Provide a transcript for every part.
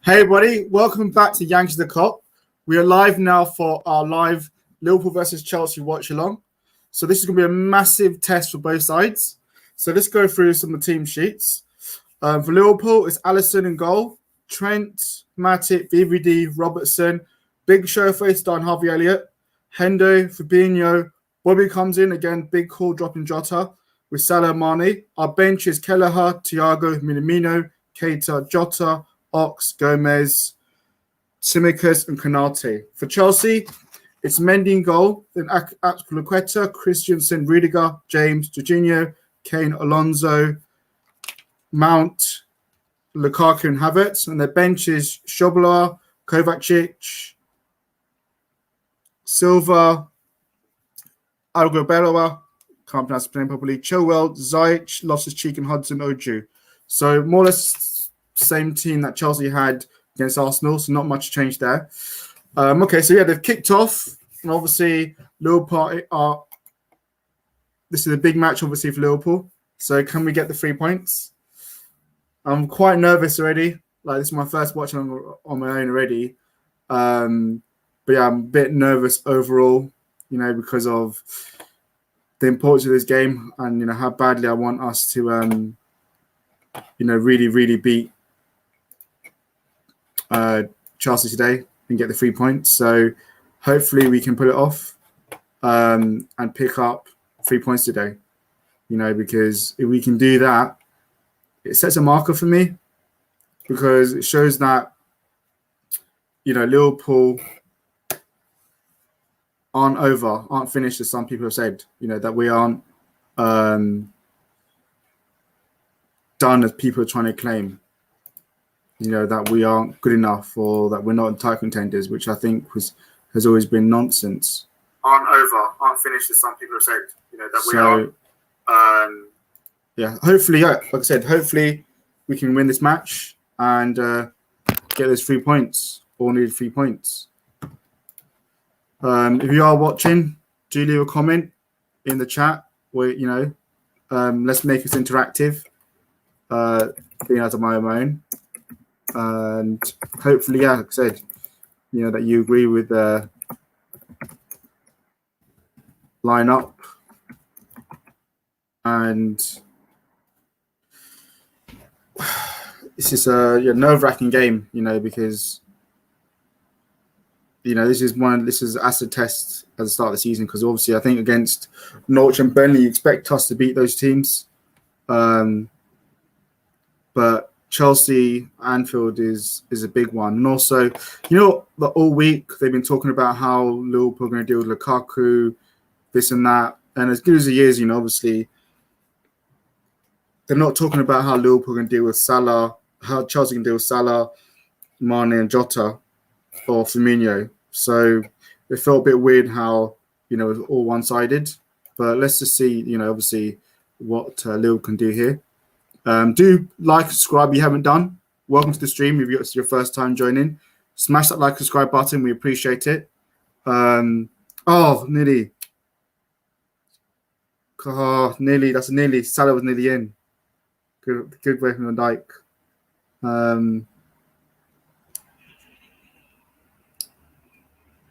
Hey, buddy, welcome back to Yankees the Cop. We are live now for our live Liverpool versus Chelsea watch along. So this is going to be a massive test for both sides. So let's go through some of the team sheets. For Liverpool, it's Alisson in goal, Trent, Matic, VVD, Robertson, big show face down Harvey Elliott, Hendo, Fabinho, Bobby comes in again, big call dropping Jota with Salah Mane. Our bench is Kelleher, Thiago, Minamino, Keita, Jota, Ox, Gomez, Tsimikas, and Konate. For Chelsea, it's Mendy in goal, then Azpilicueta, Christensen, Rudiger, James, Jorginho, Kane, Alonso, Mount, Lukaku, and Havertz. And their bench is Shobola, Kovacic, Silva, Algobeloa, can't pronounce the name properly, Chilwell, Ziyech, Loftus-Cheek, and Hudson Odoi. So more or less same team that Chelsea had against Arsenal, so not much change there. Okay, so yeah, they've kicked off, and obviously Liverpool are. This is a big match, obviously, for Liverpool. So can we get the 3 points? I'm quite nervous already. Like, this is my first watch on my own already. But yeah, I'm a bit nervous overall, because of the importance of this game and how badly I want us to really, really beat Chelsea today and get the 3 points. So hopefully we can pull it off and pick up 3 points today, because if we can do that, it sets a marker for me, because it shows that, Liverpool aren't finished, as some people have said, that we aren't done as people are trying to claim. That we aren't good enough or that we're not title contenders, which I think has always been nonsense. Aren't finished, as some people have said. That we are. Yeah, hopefully, like I said, hopefully we can win this match and get those 3 points. All need 3 points. If you are watching, do leave a comment in the chat. Where let's make this interactive. Being out of my own. And hopefully, yeah, like I said, that you agree with the lineup. And this is a nerve-wracking game, because this is acid test at the start of the season, because obviously I think against Norwich and Burnley you expect us to beat those teams, but Chelsea, Anfield is a big one. And also, that all week they've been talking about how Liverpool are going to deal with Lukaku, this and that. And as good as he is, obviously, they're not talking about how Liverpool are going to deal with Salah, how Chelsea can deal with Salah, Mane, and Jota, or Firmino. So it felt a bit weird how, it was all one-sided. But let's just see, obviously, what Liverpool can do here. Do like, subscribe if you haven't done. Welcome to the stream if it's your first time joining. Smash that like, subscribe button. We appreciate it. Nearly. Nearly. That's nearly. Salah was nearly in. Good way from Van Dijk.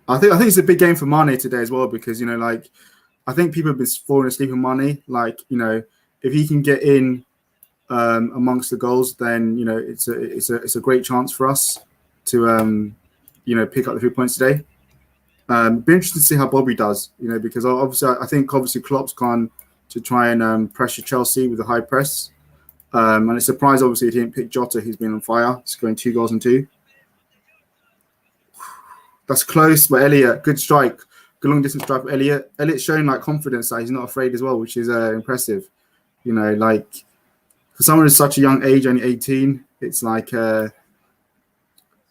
I think it's a big game for Mane today as well, because I think people have been falling asleep on Mane. If he can get in amongst the goals, then it's a great chance for us to pick up the 3 points today. Be interesting to see how Bobby does, because I think Klopp's gone to try and pressure Chelsea with a high press, and it's surprised obviously he didn't pick Jota, who's been on fire, scoring 2 goals and 2. That's close, but Elliott, good strike, good long distance strike for Elliott. Elliott's showing confidence that he's not afraid as well, which is impressive. For someone who's such a young age, only 18, it's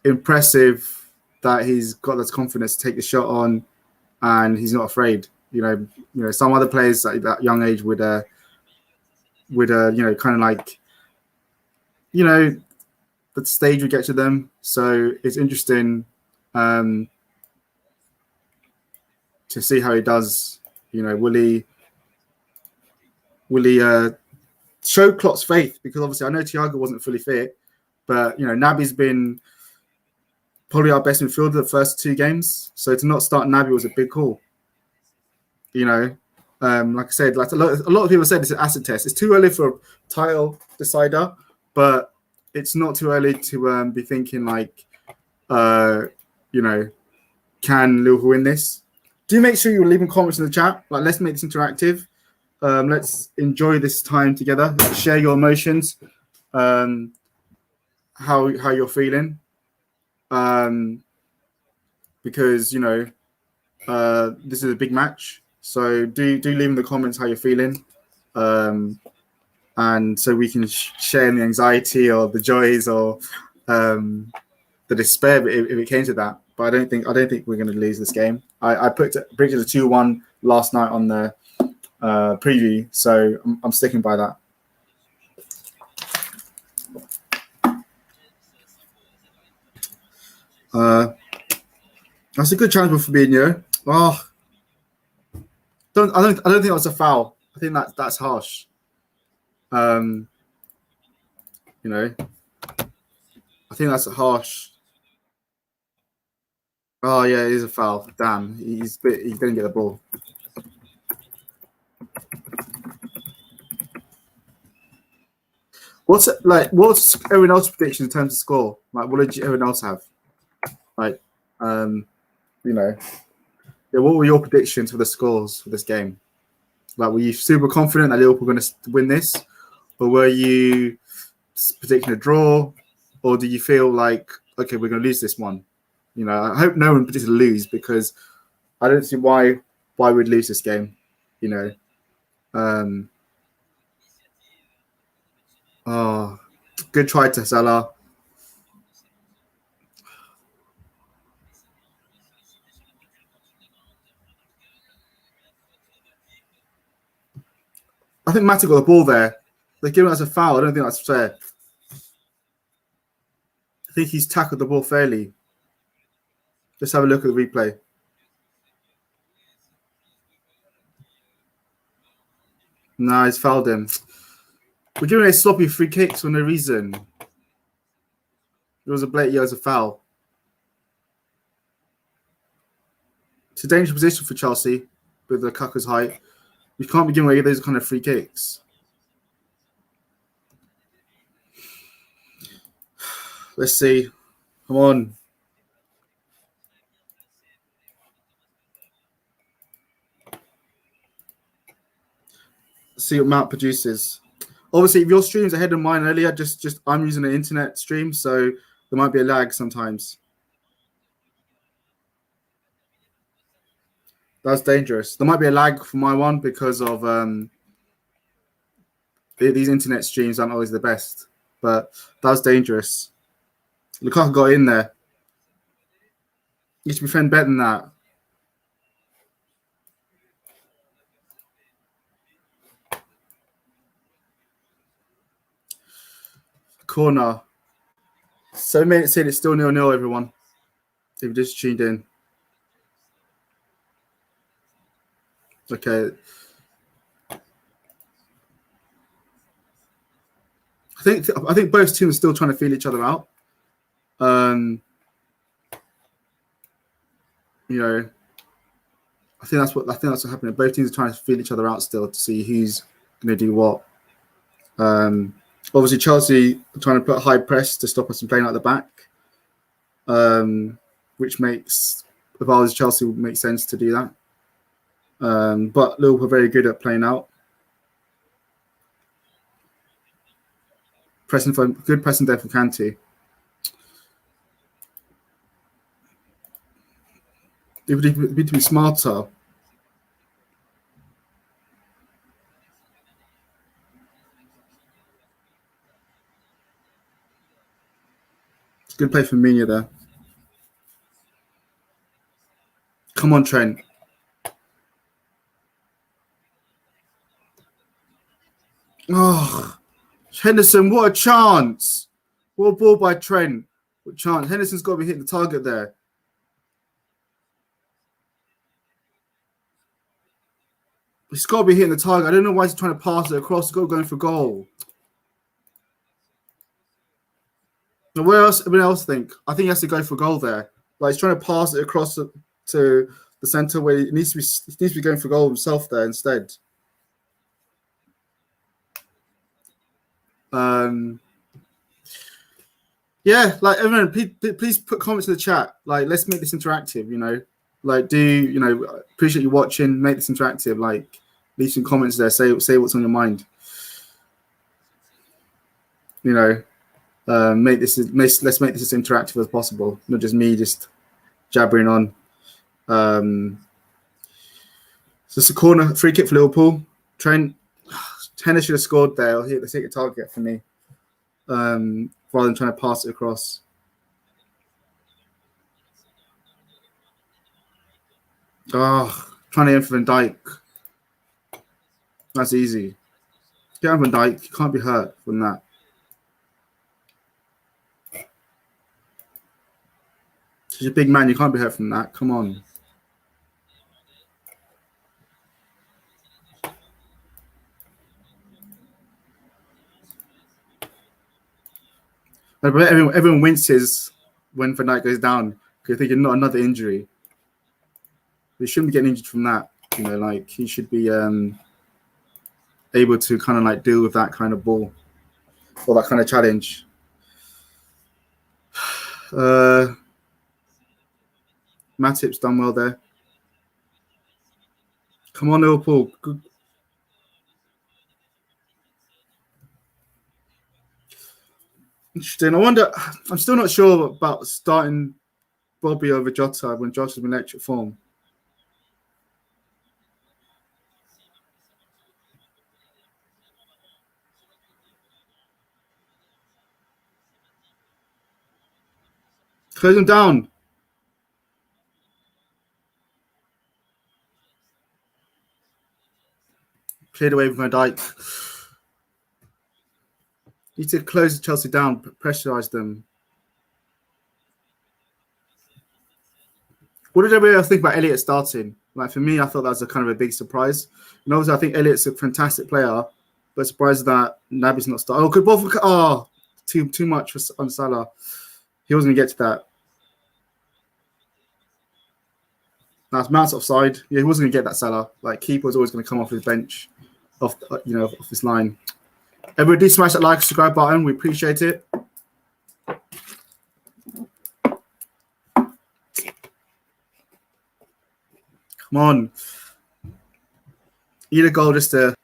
impressive that he's got that confidence to take the shot on, and he's not afraid. Some other players at that young age would kind of the stage would get to them. So it's interesting to see how he does. Will he show Klopp's faith? Because obviously I know Thiago wasn't fully fit, but Naby's been probably our best midfielder the first 2 games. So to not start Naby was a big call. You know, like I said, like a lot of people said it's an acid test. It's too early for a title decider, but it's not too early to be thinking like, you know, can Liverpool win this? Do make sure you're leaving comments in the chat. Like, let's make this interactive. Let's enjoy this time together. Let's share your emotions, how you're feeling, because you know this is a big match. So do leave in the comments how you're feeling, and so we can share in the anxiety or the joys or the despair if it came to that. But I don't think we're going to lose this game. I predicted a 2-1 last night on the preview, so I'm sticking by that. That's a good chance for Fabinho. Oh, I don't think that's a foul. I think that's harsh. You know, I think that's harsh. Oh yeah, it is a foul. Damn, he's going to get the ball. What's everyone else's prediction in terms of score? Like, what did everyone else have? Like, you know, yeah, what were your predictions for the scores for this game? Like, were you super confident that Liverpool were going to win this, or were you predicting a draw, or do you feel like, okay, we're going to lose this one? You know, I hope no one predicted to lose, because I don't see why we'd lose this game. You know, oh, good try to Salah. I think Matty got the ball there. They're giving us a foul. I don't think that's fair. I think he's tackled the ball fairly. Let's have a look at the replay. Nah, he's fouled him. We're giving a sloppy free kicks for no reason. It was a foul. It's a dangerous position for Chelsea with the Lukaku's height. We can't be giving away those kind of free kicks. Let's see. Come on. Let's see what Mount produces. Obviously, if your stream's ahead of mine earlier, just I'm using an internet stream, so there might be a lag sometimes. That's dangerous. There might be a lag for my one because of these internet streams aren't always the best, but that's dangerous. Lukaku got in there. You should defend better than that. Corner. 7 minutes in, it's still 0-0, everyone. If you just tuned in. Okay. I think both teams are still trying to feel each other out. You know, I think that's what's happening. Both teams are trying to feel each other out still to see who's going to do what. Obviously, Chelsea are trying to put a high press to stop us from playing out the back, which makes, if I was Chelsea, would make sense to do that. But Liverpool are very good at playing out. Good pressing there for Kante. They would need to be smarter. It's a good play for Mina there. Come on, Trent. Oh, Henderson, what a chance. What a ball by Trent. What chance. Henderson's got to be hitting the target there. He's got to be hitting the target. I don't know why he's trying to pass it across. He's got to go in for goal. Now, where else? Everyone else think? I think he has to go for a goal there. Like he's trying to pass it across to the centre where he needs to be going for goal himself there instead. Yeah, like everyone, please put comments in the chat. Like, let's make this interactive. Like appreciate you watching. Make this interactive. Like, leave some comments there. Say what's on your mind. Let's make this as interactive as possible. Not just me just jabbering on. So it's a corner free kick for Liverpool. Trent Henry should have scored there. Let's take a target for me. Rather than trying to pass it across. Trying to aim for Van Dijk. That's easy. Get on Van Dijk. You can't be hurt from that. He's a big man. You can't be hurt from that. Come on. Everyone winces when Van Dijk goes down because you're thinking, not another injury. He shouldn't be getting injured from that. Like he should be able to kind of like deal with that kind of ball or that kind of challenge. Matip's done well there. Come on, Liverpool. Good. Interesting. I wonder. I'm still not sure about starting Bobby over Jota when Jota's been electric form. Close him down. Cleared away with Van Dijk. Need to close Chelsea down, pressurise them. What did everybody else think about Elliott starting? Like for me, I thought that was a kind of a big surprise. And obviously, I think Elliott's a fantastic player, but surprised that Naby's not starting. Oh, good ball for too much on Salah. He wasn't going to get to that. That's Mount's offside. Yeah, he wasn't going to get that Salah. Like keeper was always going to come off his bench, off his line. Everybody, do smash that like, subscribe button. We appreciate it. Come on. Need a goal just to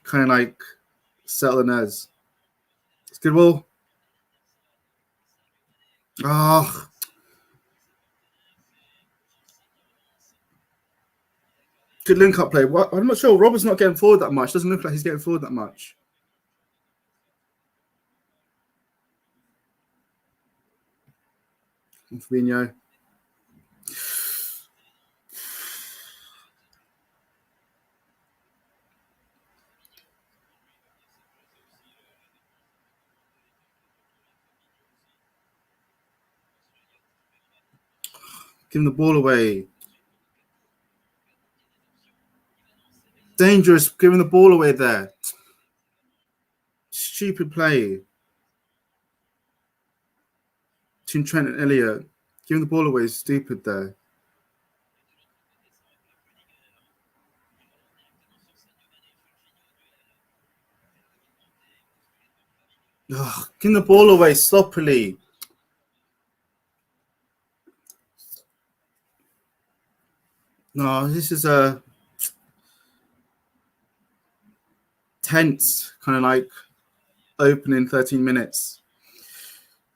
kind of like settle the nerves. It's good ball. Oh. Good link-up play. What? I'm not sure. Robert's not getting forward that much. Doesn't look like he's getting forward that much. Fabinho. Give him the ball away. Dangerous. Giving the ball away there. Stupid play. Between Trent and Elliott. Giving the ball away is stupid there. Giving the ball away sloppily. No, this is a tense kind of like opening 13 minutes.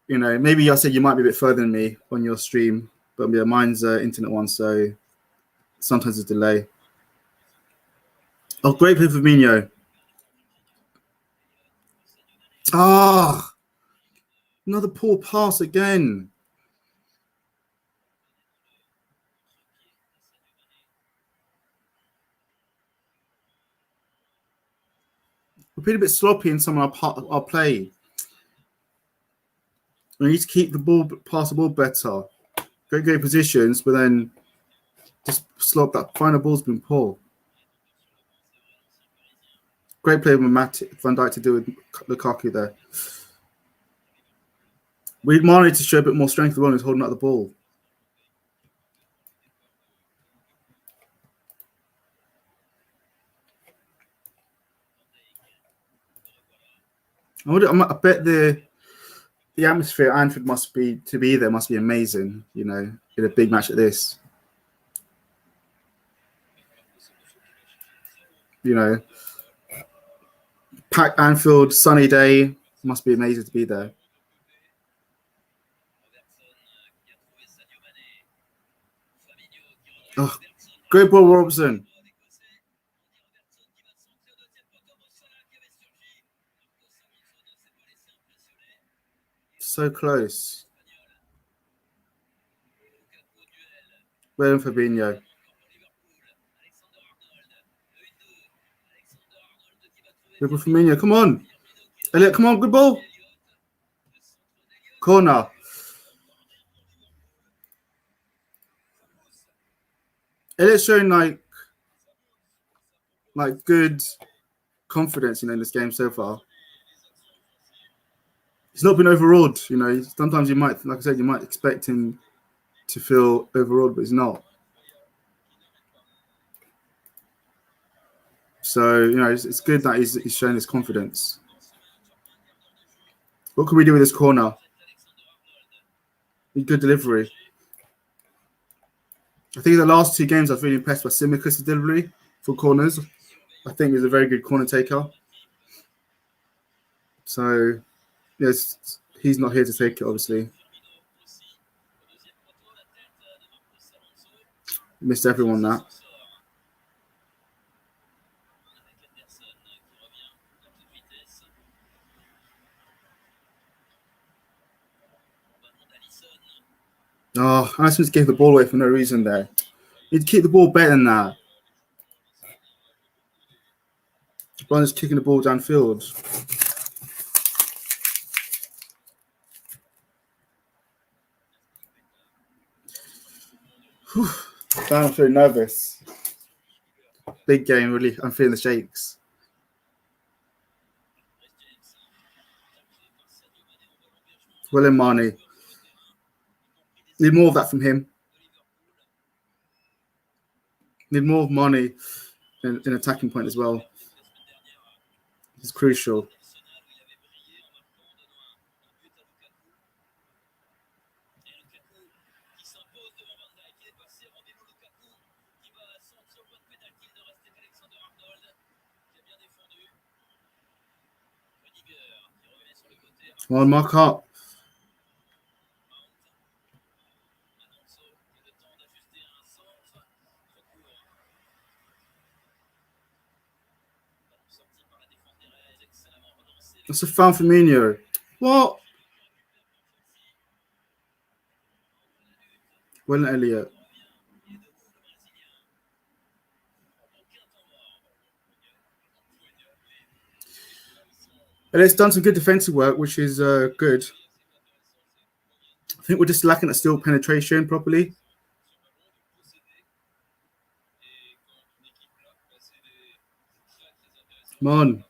Maybe I said you might be a bit further than me on your stream, but yeah, mine's internet one, so sometimes a delay. Oh, great play for Fabinho. Another poor pass again. We're being a bit sloppy in some of our play. We need to keep the ball, pass the ball better. Great positions, but then just slop that final ball's been poor. Great play with Van Dijk to do with Lukaku there. We wanted to show a bit more strength when he was holding up the ball. I bet the atmosphere at Anfield must be amazing. You know, in a big match like this. You know, packed Anfield, sunny day, must be amazing to be there. Oh, great ball, Robson. So close. Well done, Fabinho. Good ball, Fabinho. Come on. Elliot, come on. Good ball. Corner. Elliot's showing like good confidence, in this game so far. He's not been overawed, Sometimes you might, like I said, you might expect him to feel overawed, but he's not. So, it's good that he's showing his confidence. What can we do with this corner? Good delivery. I think the last 2 games I was really impressed by Simicus' delivery for corners. I think he's a very good corner taker. So, yes, he's not here to take it, obviously. Missed everyone that. Oh, Alisson just gave the ball away for no reason there. He'd keep the ball better than that. Brian's kicking the ball downfield. I'm feeling nervous. Big game, really. I'm feeling the shakes. William Marnie. Need more of that from him. Need more of Marnie in attacking point as well. It's crucial. Come on, mark up. That's a foul for Firmino. What? Well, Elliot. And it's done some good defensive work, which is good. I think we're just lacking that still penetration properly. Come on.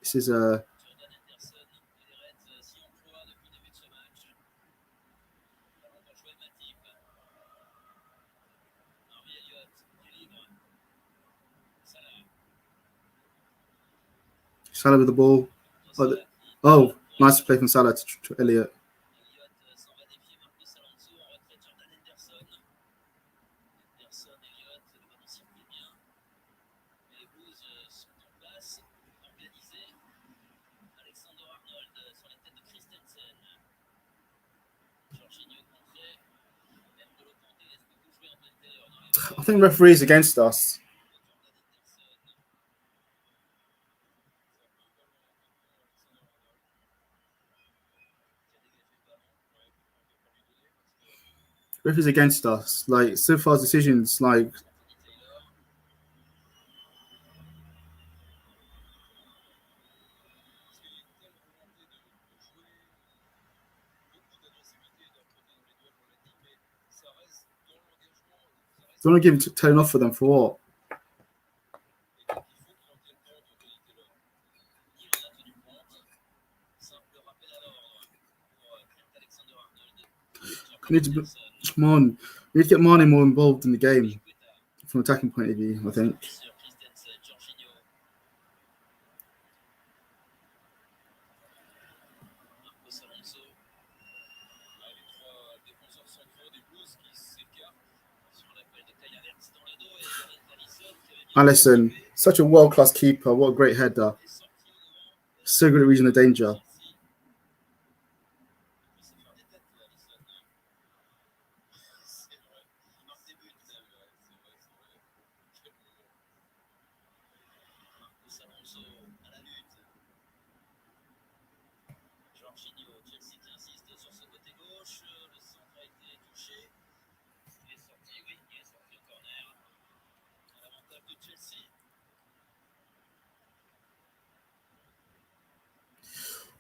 This is a. Salah with the ball. Oh, nice play from Salah to Elliot. I think referees against us. Referees against us. Like, so far decisions, like. Don't want to give him turn off for them for what? We need to come on. We need to get Mane more involved in the game from an attacking point of view, I think. Alisson, such a world-class keeper. What a great header. So good at reading the danger.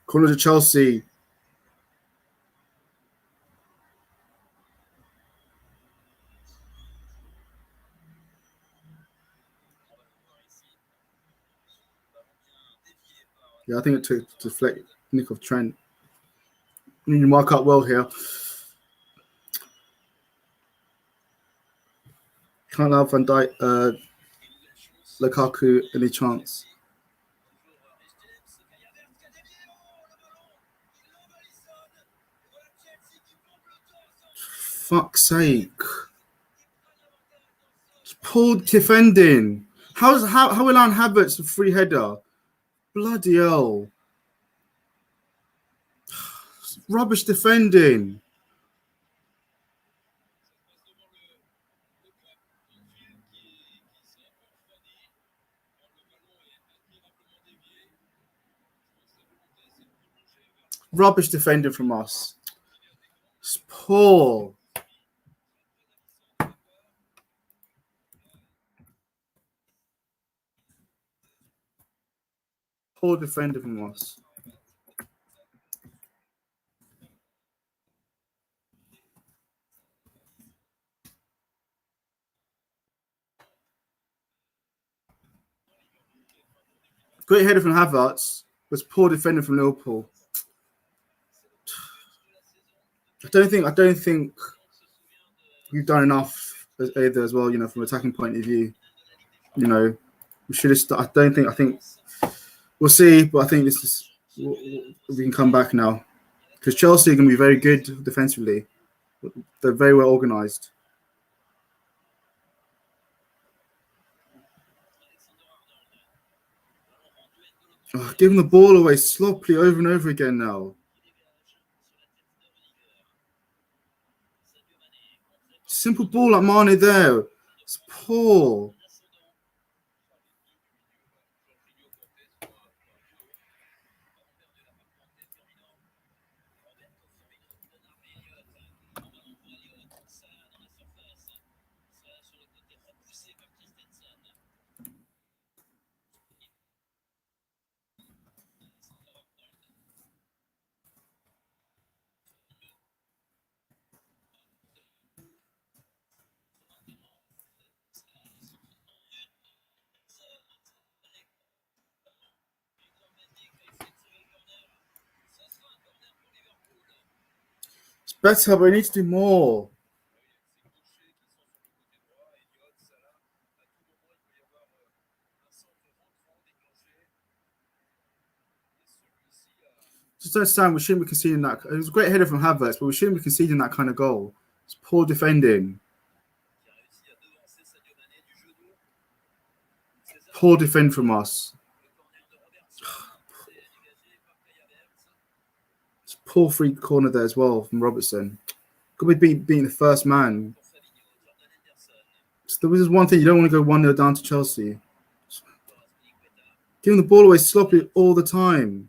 Corner to Chelsea. Yeah, I think it took to deflect Nick of Trent. We need to mark up well here. Can't allow Van Dijk, Lukaku any chance. Fuck's sake. Poor defending. How will Alan Havertz a free header? Bloody hell. Rubbish defending. Rubbish defending from us. It's poor. Poor defender from us. Great header from Havertz. Was poor defender from Liverpool. I don't think we've done enough either as well, from an attacking point of view. We should have I think we'll see, but I think this is we can come back now. Because Chelsea are going to be very good defensively. They're very well organised. Giving the ball away sloppily over and over again now. Simple ball like Mane there. It's poor. It's better, but we need to do more. Just don't understand. We shouldn't be conceding that. It was a great header from Havertz, but we shouldn't be conceding that kind of goal. It's poor defending. Poor defend from us. It's poor free corner there as well from Robertson. Could be beating the first man. So this is one thing. You don't want to go 1-0 down to Chelsea. Giving the ball away sloppily all the time.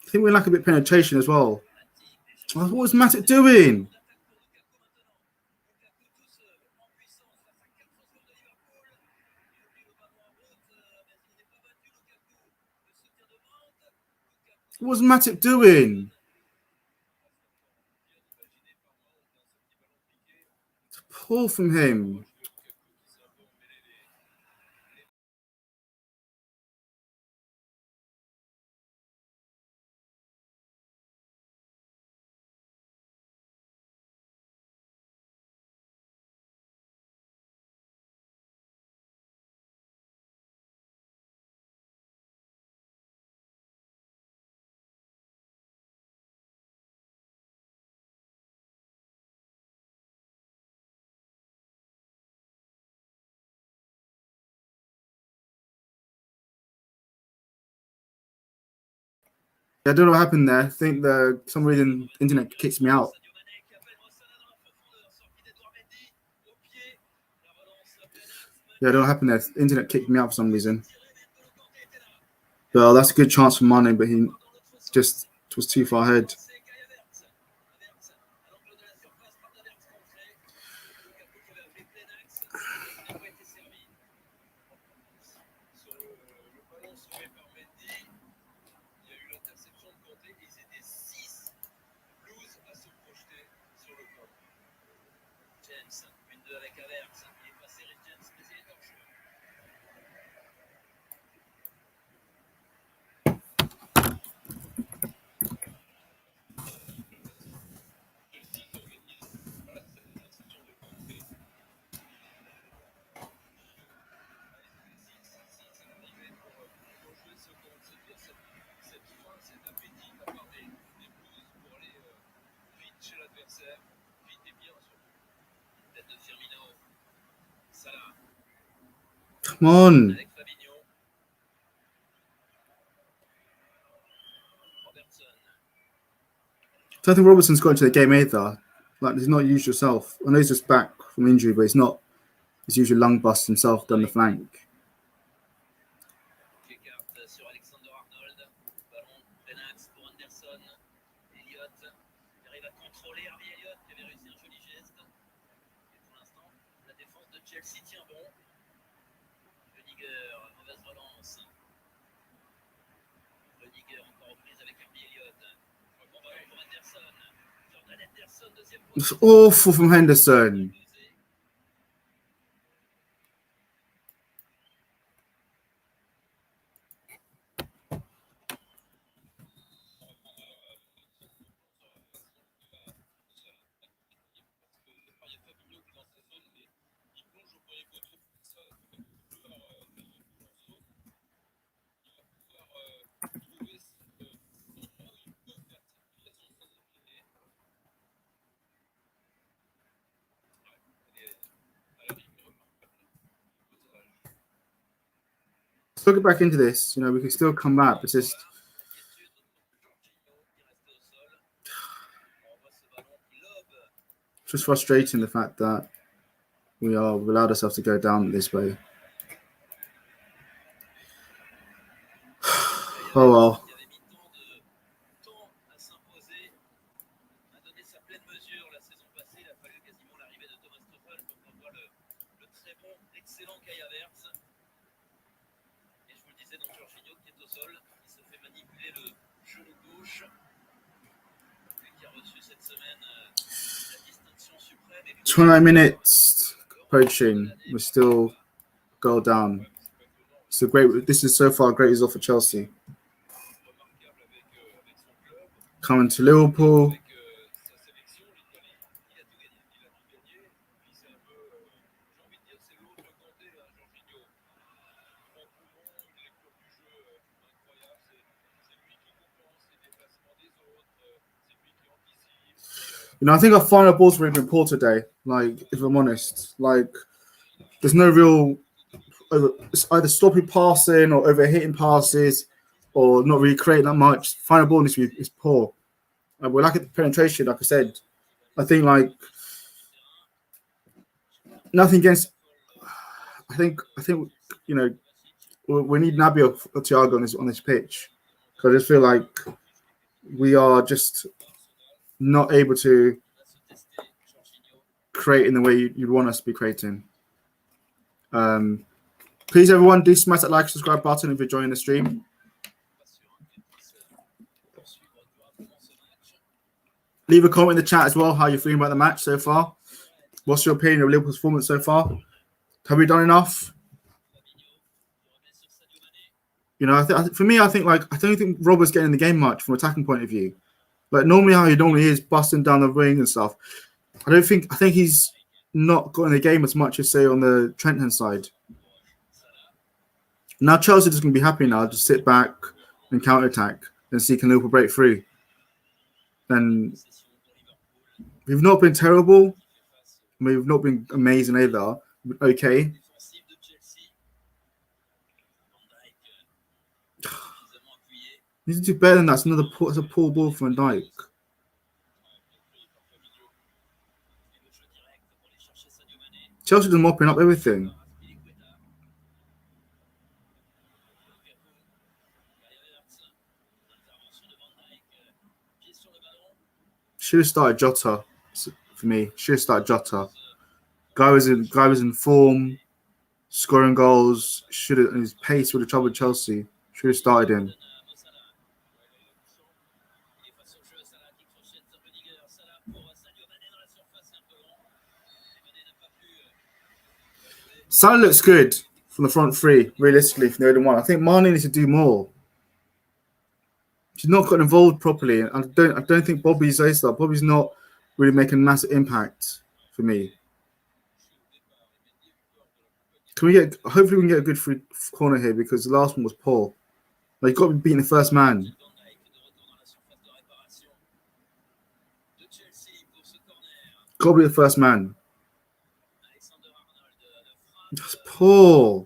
I think we lack a bit of penetration as well. What was Matic doing? What's Matip doing? Pull from him. I don't know what happened there. I think for some reason the internet kicks me out. Yeah, I don't know what happened there. The internet kicked me out for some reason. Well, that's a good chance for Mane, but he just was too far ahead. Come on. I don't think Robertson's got into the game either. Like, he's not used himself. I know he's just back from injury, but he's not his usual lung bust himself down the flank. It's awful from Henderson. Still get back into this. We can still come back. It's just frustrating the fact that we've allowed ourselves to go down this way. Oh well. $29 approaching. We're still goal down. So great. This is so far a great result for Chelsea. Coming to Liverpool. I think our final balls were even poor today. Like, if I'm honest, there's no real it's either stopping passing or overhitting passes, or not really creating that much. Final ball is poor. We're lacking penetration, like I said. I think nothing against. I think we need Naby or Thiago on this pitch, because I just feel like we are just not able to create in the way you'd want us to be creating. Please, everyone, do smash that like, subscribe button if you're joining the stream. Leave a comment in the chat as well. How you're feeling about the match so far? What's your opinion of Liverpool's performance so far? Have we done enough? You know, for me, I don't think Robert's getting in the game much from an attacking point of view. Like normally, how he normally is, busting down the ring and stuff. I think he's not got in the game as much as say on the Trentham side. Now Chelsea just going to be happy now, just sit back and counter attack and see can Liverpool break through. Then we've not been terrible. We've not been amazing either. Okay. Need to do better than that. It's a poor ball from Van Dijk. Chelsea are mopping up everything. Should have started Jota for me. Should have started Jota. Guy was in form, scoring goals. His pace would have troubled Chelsea. Should have started him. Salah looks good from the front three, realistically, from the other one. I think Mane needs to do more. She's not got involved properly. I don't think Bobby's that. Bobby's not really making a massive impact for me. Hopefully we can get a good free corner here because the last one was poor. Like, you've got to be beating the first man. Got to be the first man. That's poor.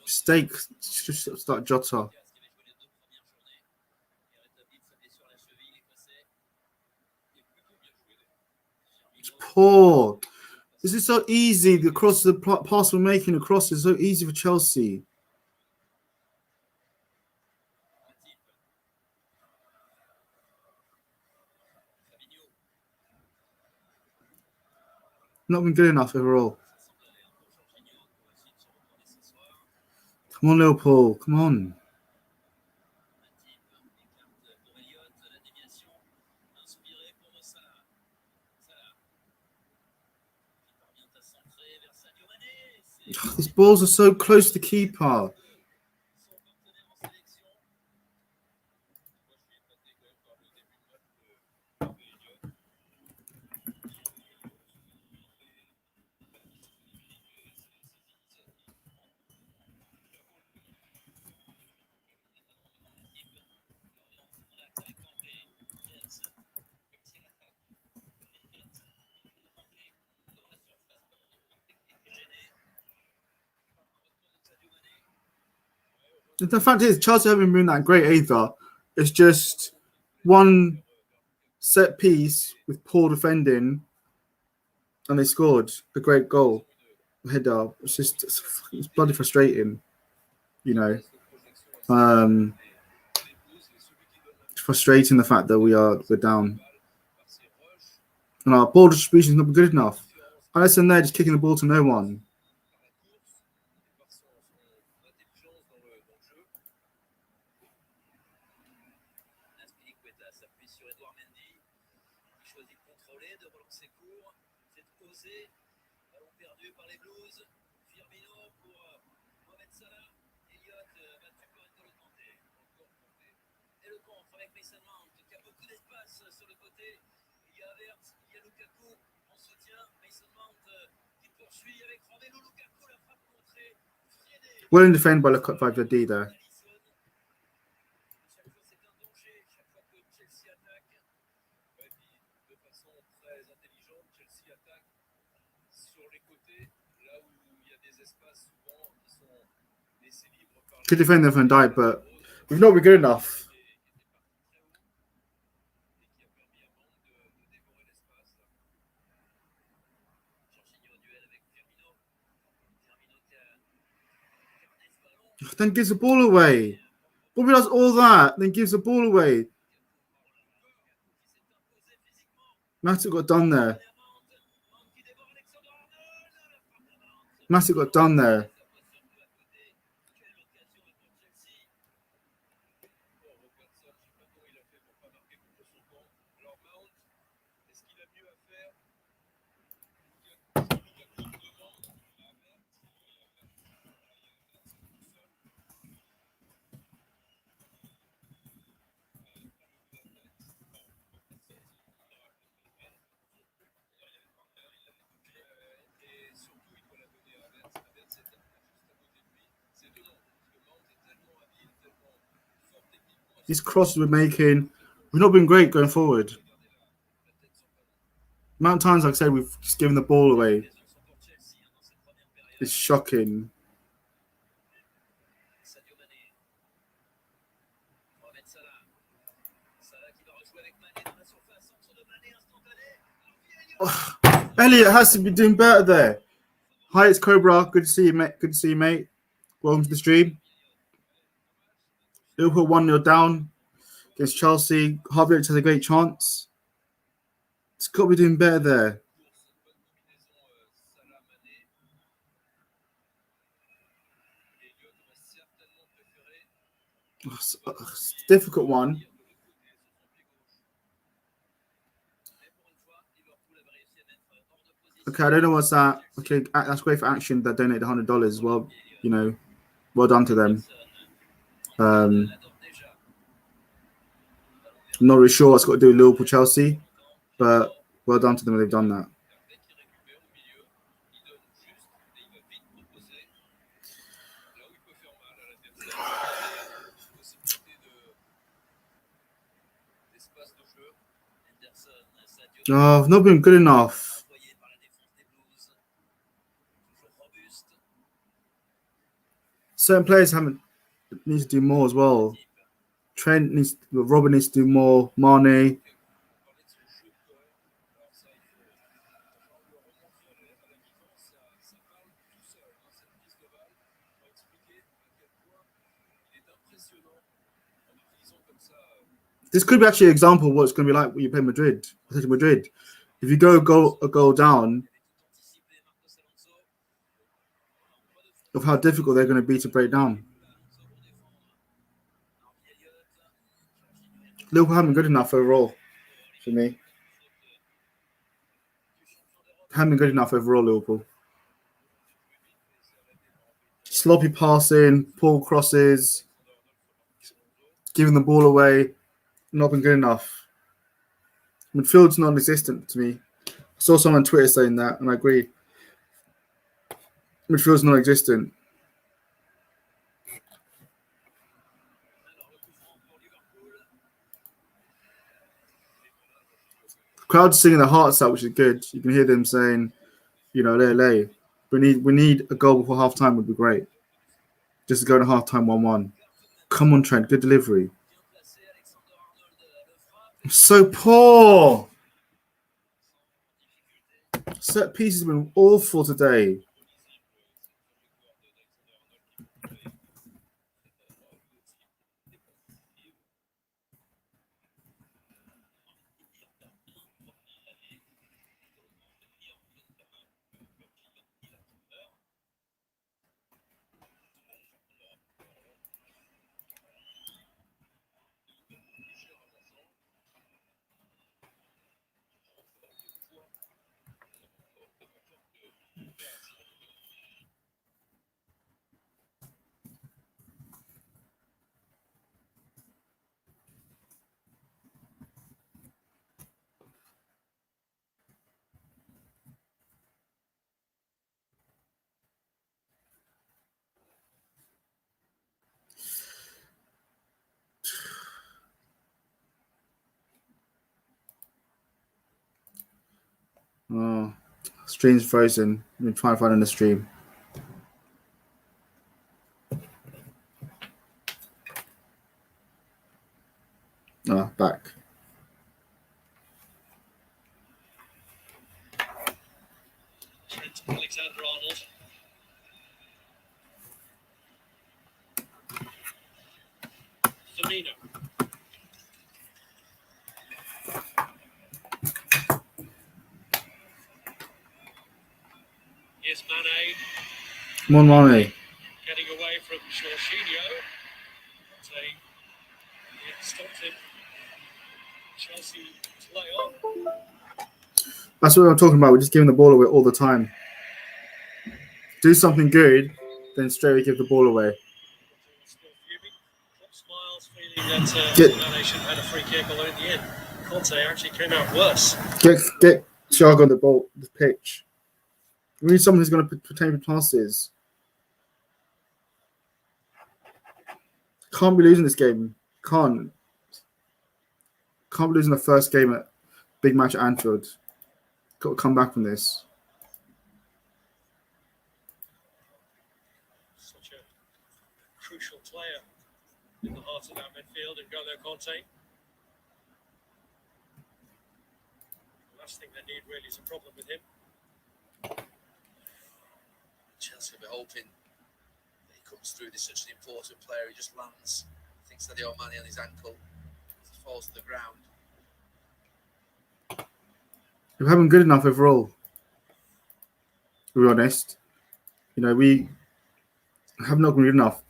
Mistake. Just start Jota. It's poor. This is so easy. The cross, the pass we're making across is so easy for Chelsea. Not been good enough overall. Come on, Liverpool. Come on. These balls are so close to the keeper. The fact is, Chelsea haven't been that great either. It's just one set piece with poor defending, and they scored a great goal. Header. It's bloody frustrating, you know. It's frustrating the fact that we're down, and our ball distribution is not good enough. Alisson there just kicking the ball to no one. Well in defended by the there. Good defender Van Dijk, but we've not been good enough. Then gives the ball away. Bobby does all that, then gives the ball away. Matip got done there. Matip got done there. These crosses we're making, we've not been great going forward. The amount of times, like I said, we've just given the ball away. It's shocking. Oh, Elliot has to be doing better there. Hi, it's Cobra. Good to see you, mate. Good to see you, mate. Welcome to the stream. Liverpool 1-0 down against Chelsea. Harvey has a great chance. It's got to be doing better there. It's a difficult one. Okay, I don't know what's that. Okay, that's great for Action that donated $100. Well, you know, well done to them. I'm not really sure what's got to do with Liverpool Chelsea, but well done to them. They've done that. Oh, I've not been good enough. Certain players need to do more as well. Robin needs to do more. Mane. This could be actually an example of what it's going to be like when you play Madrid. If you go a goal down, of how difficult they're going to be to break down. Liverpool haven't been good enough overall for me. Haven't been good enough overall, Liverpool. Sloppy passing, poor crosses, giving the ball away, not been good enough. Midfield's non-existent to me. I saw someone on Twitter saying that, and I agree. Midfield's non-existent. Crowd's singing their hearts out, which is good. You can hear them saying, you know, lay. We need a goal before half-time would be great. Just to go to half-time 1-1. Come on, Trent. Good delivery. So poor. Set pieces have been awful today. Oh, stream's frozen. Let me try and find on the stream. Oh, back. Alexander-Arnold. Mane. Come on, Mane. Getting away from Jorginho. Conte stopped him. Chelsea play on. That's what I'm talking about. We're just giving the ball away all the time. Do something good, then straight away give the ball away. Still fuming. Klopp smiles, feeling that Mane should have had a free kick, although in the end, Conte actually came out worse. Get Thiago on the pitch. We need someone who's going to potential passes. Can't be losing this game. Can't be losing the first game at big match at Anfield. Got to come back from this. Such a crucial player in the heart of that midfield, and N'Golo Conte. The last thing they need really is a problem with him. Chelsea will be hoping that he comes through. This such an important player. He just lands, thinks that the old man on his ankle, he falls to the ground. We haven't good enough overall. To be honest, we have not been good enough.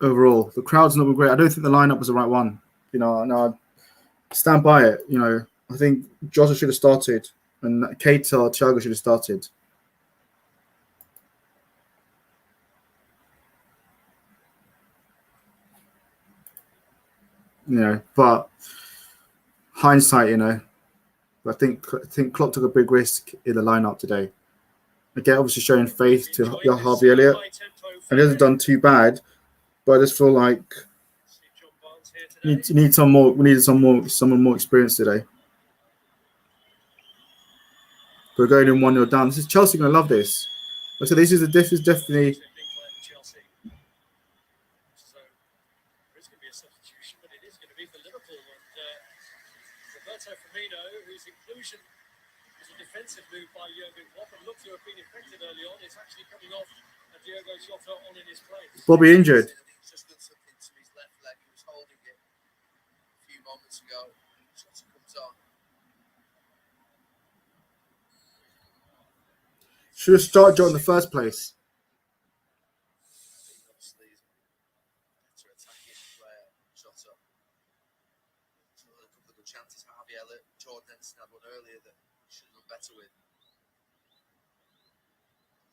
Overall, the crowd's not been great. I don't think the lineup was the right one. I stand by it. I think Jota should have started, and Keita or Thiago should have started. But hindsight, I think Klopp took a big risk in the lineup today. Again, obviously showing faith to Harvey Elliott, and he hasn't done too bad. But I just feel like we need some more. We needed someone more experienced today. We're going in 1-0 down. This is Chelsea going to love this. So this is definitely. Whose inclusion was a defensive move by Jurgen Klopp and looked to have been effective early on. It's actually coming off and Diogo Jota on in his place. Bobby injured. He's just done something to his left leg. He was holding it a few moments ago. Jota comes on. Should have started Jota in the first place. Obviously, he's better attacking player, Jota. A couple of good chances. Harvey Elliott, Jordan Henderson had one earlier that he should have done better with.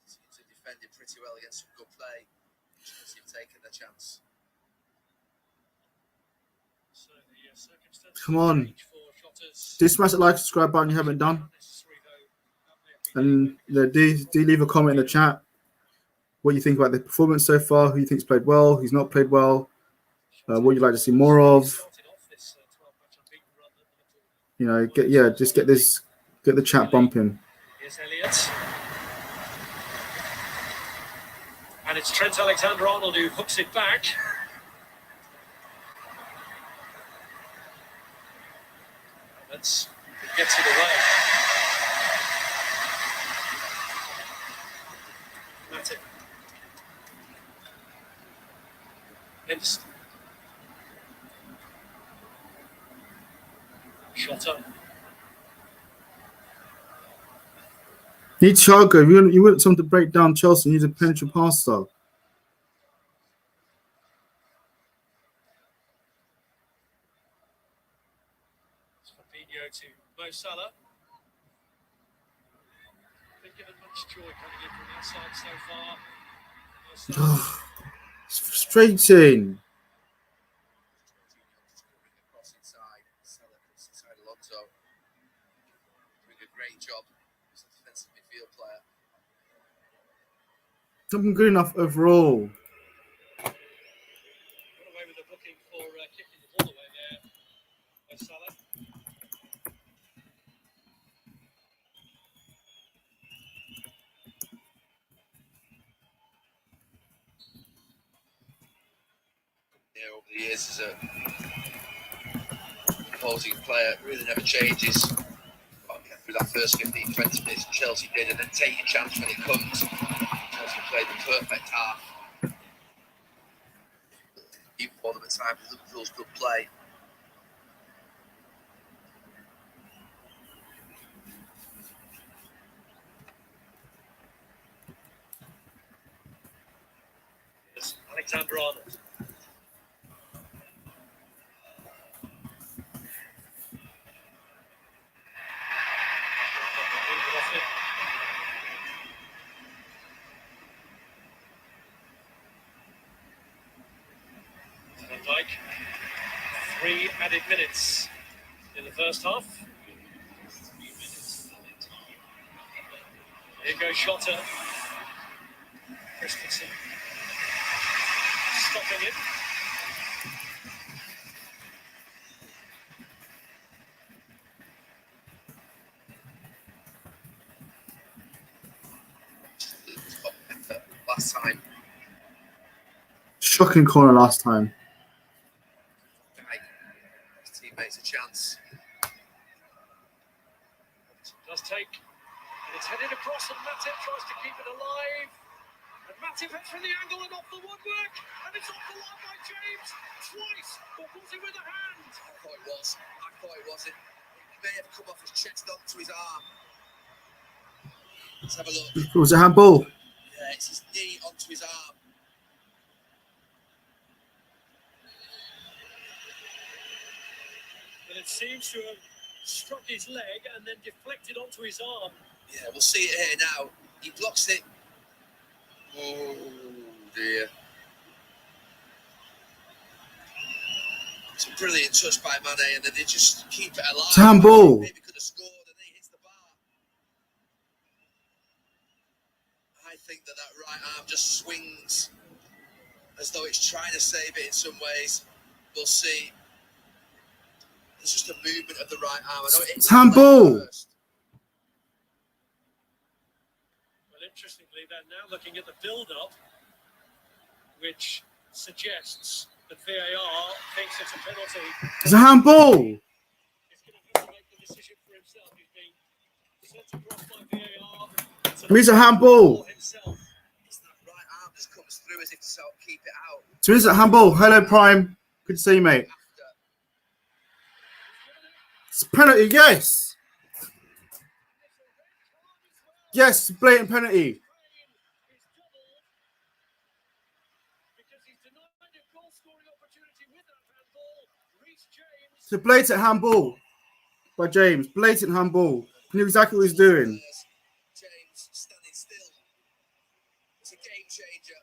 Seems to defend it pretty well against some good play. Chelsea have taken their chance. So come on. Do smash the like, subscribe button you haven't done. And do leave a comment in the chat what you think about the performance so far, who you think's played well, who's not played well, what you'd like to see more of. Get the chat bumping. Here's Elliott. And it's Trent Alexander-Arnold who hooks it back. Gets it away. That's it. Henderson. Shot up. Need Thiago. You want someone to break down Chelsea. You need a penetrant passer. Fabinho to Mo Salah. Been given much joy coming in from that side so far. It's frustrating. Across inside, Salah cuts inside Alonso. Doing a great job as a defensive midfield player. Not been good enough overall. Got away with the booking for kicking the ball away there. Mo Salah. Over the years as a opposing player, really never changes. Through that first 15-20 minutes, Chelsea did, and then take a chance when it comes. Chelsea played the perfect half. Even for them at times, Liverpool's good play. Alexander-Arnold. Van Dijk, 3 added minutes in the first half. Here goes Shota. Christensen stopping it. Last time. Shocking corner last time. His teammates a chance. Does take, and it's headed across, and Matip tries to keep it alive. And Matip hits from the angle and off the woodwork, and it's off the line by James twice, but was it with a hand? I thought it was. I thought it wasn't. It may have come off his chest onto his arm. Let's have a look. Was it handball? Yeah, it's his knee onto his arm. But it seems to have struck his leg and then deflected onto his arm. Yeah, we'll see it here now. He blocks it. Oh dear. It's a brilliant touch by Mane, and then they just keep it alive. Handball. Maybe could have scored, and then he hits the bar. I think that right arm just swings as though it's trying to save it in some ways. We'll see. It's just a movement of the right arm. I know it's handball. Well, interestingly, they're now looking at the build-up, which suggests that VAR thinks it's a penalty. It's a handball. He's going to have to make the decision for himself. He's being sent across by VAR. It's a handball. Himself. It's that right arm just comes through as if to keep it out. So it's a handball. Hello, Prime. Good to see you, mate. It's a penalty, yes. Yes, blatant penalty. It's a blatant handball by James. Blatant handball. He knew exactly what he was doing. James standing still. It's a game changer.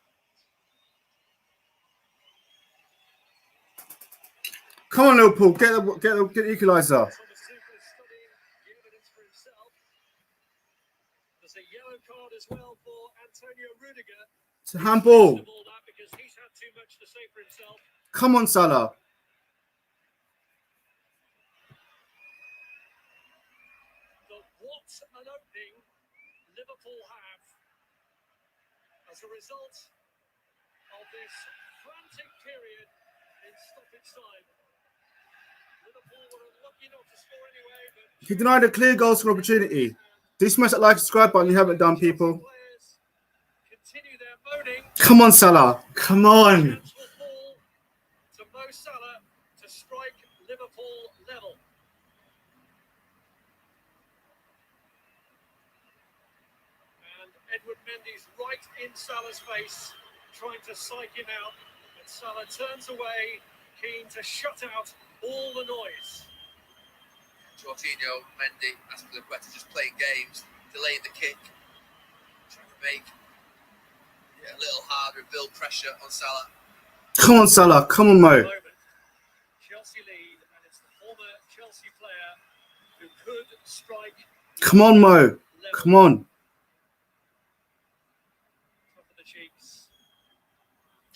Come on, Liverpool. Get the equaliser. There's a yellow card as well for Antonio Rudiger. It's a handball. Because he's had too much to say for himself. Come on, Salah. What an opening Liverpool have as a result of this frantic period in stoppage time. Liverpool were unlucky not to score anyway, but He denied a clear goal scoring opportunity. Do smash that like subscribe button you haven't done, people. Continue their moaning. Come on, Salah. Come on. Chance will fall to Mo Salah to strike Liverpool level. And Edward Mendy's right in Salah's face, trying to psych him out. And Salah turns away, keen to shut out all the noise. Jorginho, Mendy, Azpilicueta just playing games, delaying the kick, trying to make it a little harder and build pressure on Salah. Come on, Salah. Come on, Mo. Chelsea lead, and it's the former Chelsea player who could strike. Come on, Mo. Come on. Top of the cheeks.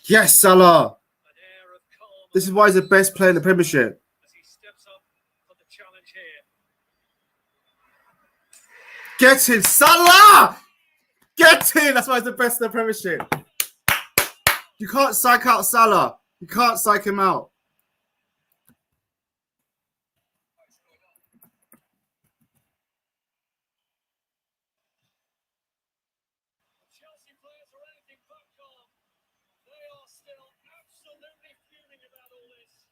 Yes, Salah. An air of calm. This is why he's the best player in the Premiership. As he steps up for the challenge here. Get in, Salah! Get in! That's why he's the best in the Premiership. You can't psych out Salah. You can't psych him out. Chelsea players are anything but calm. They are still absolutely fuming about all this.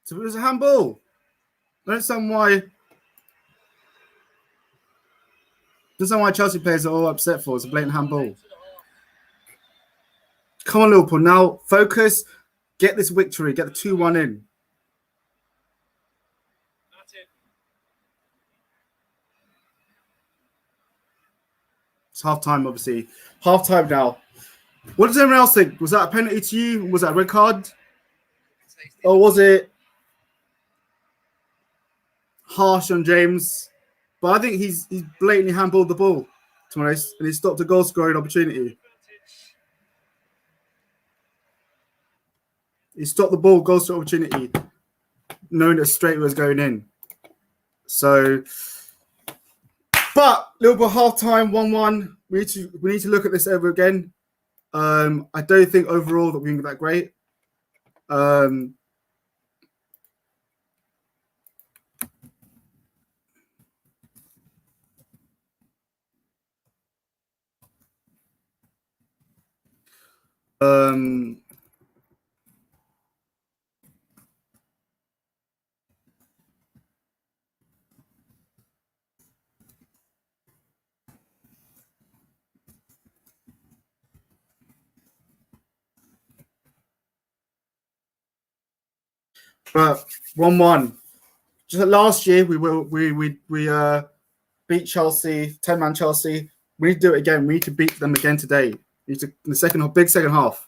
So it was a handball. I don't understand why. Doesn't know why Chelsea players are all upset for. It's a blatant handball. Come on, Liverpool. Now focus. Get this victory. Get the 2-1 in. It's half time, obviously. Half time now. What does everyone else think? Was that a penalty to you? Was that a red card? Or was it harsh on James? But I think he's blatantly handballed the ball, to be honest, and he stopped a goal scoring opportunity. He stopped the ball, goal scoring opportunity, knowing that straight was going in. So, but Liverpool half time 1-1. We need to look at this over again. I don't think overall that we're going to be that great. But 1-1. Just like last year, we beat Chelsea, 10-man Chelsea. We need to do it again. We need to beat them again today. We need to, in the big second half.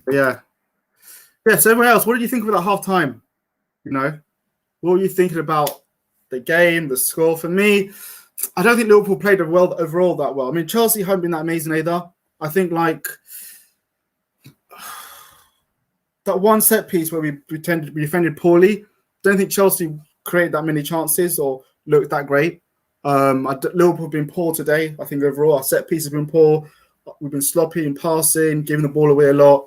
Yeah. So everyone else, what did you think about half time? You know, what were you thinking about the game, the score? For me, I don't think Liverpool played overall that well. I mean, Chelsea haven't been that amazing either. I think like that one set piece where we defended poorly. Don't think Chelsea created that many chances or looked that great. Liverpool have been poor today. I think overall our set piece has been poor. We've been sloppy in passing, giving the ball away a lot.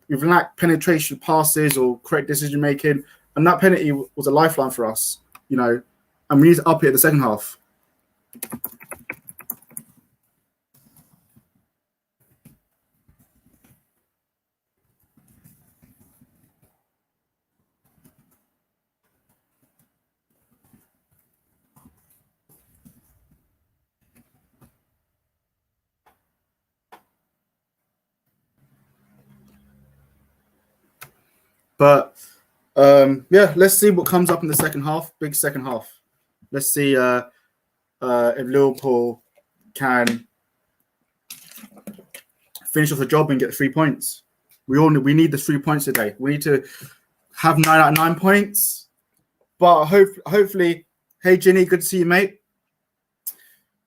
We've lacked penetration passes or correct decision making, and that penalty was a lifeline for us. You know, and we need to up it in the second half. But yeah, let's see what comes up in the second half. Big second half. Let's see if Liverpool can finish off the job and get 3 points. We need the 3 points today. We need to have 9 out of 9 points. But hopefully, hey Ginny, good to see you, mate.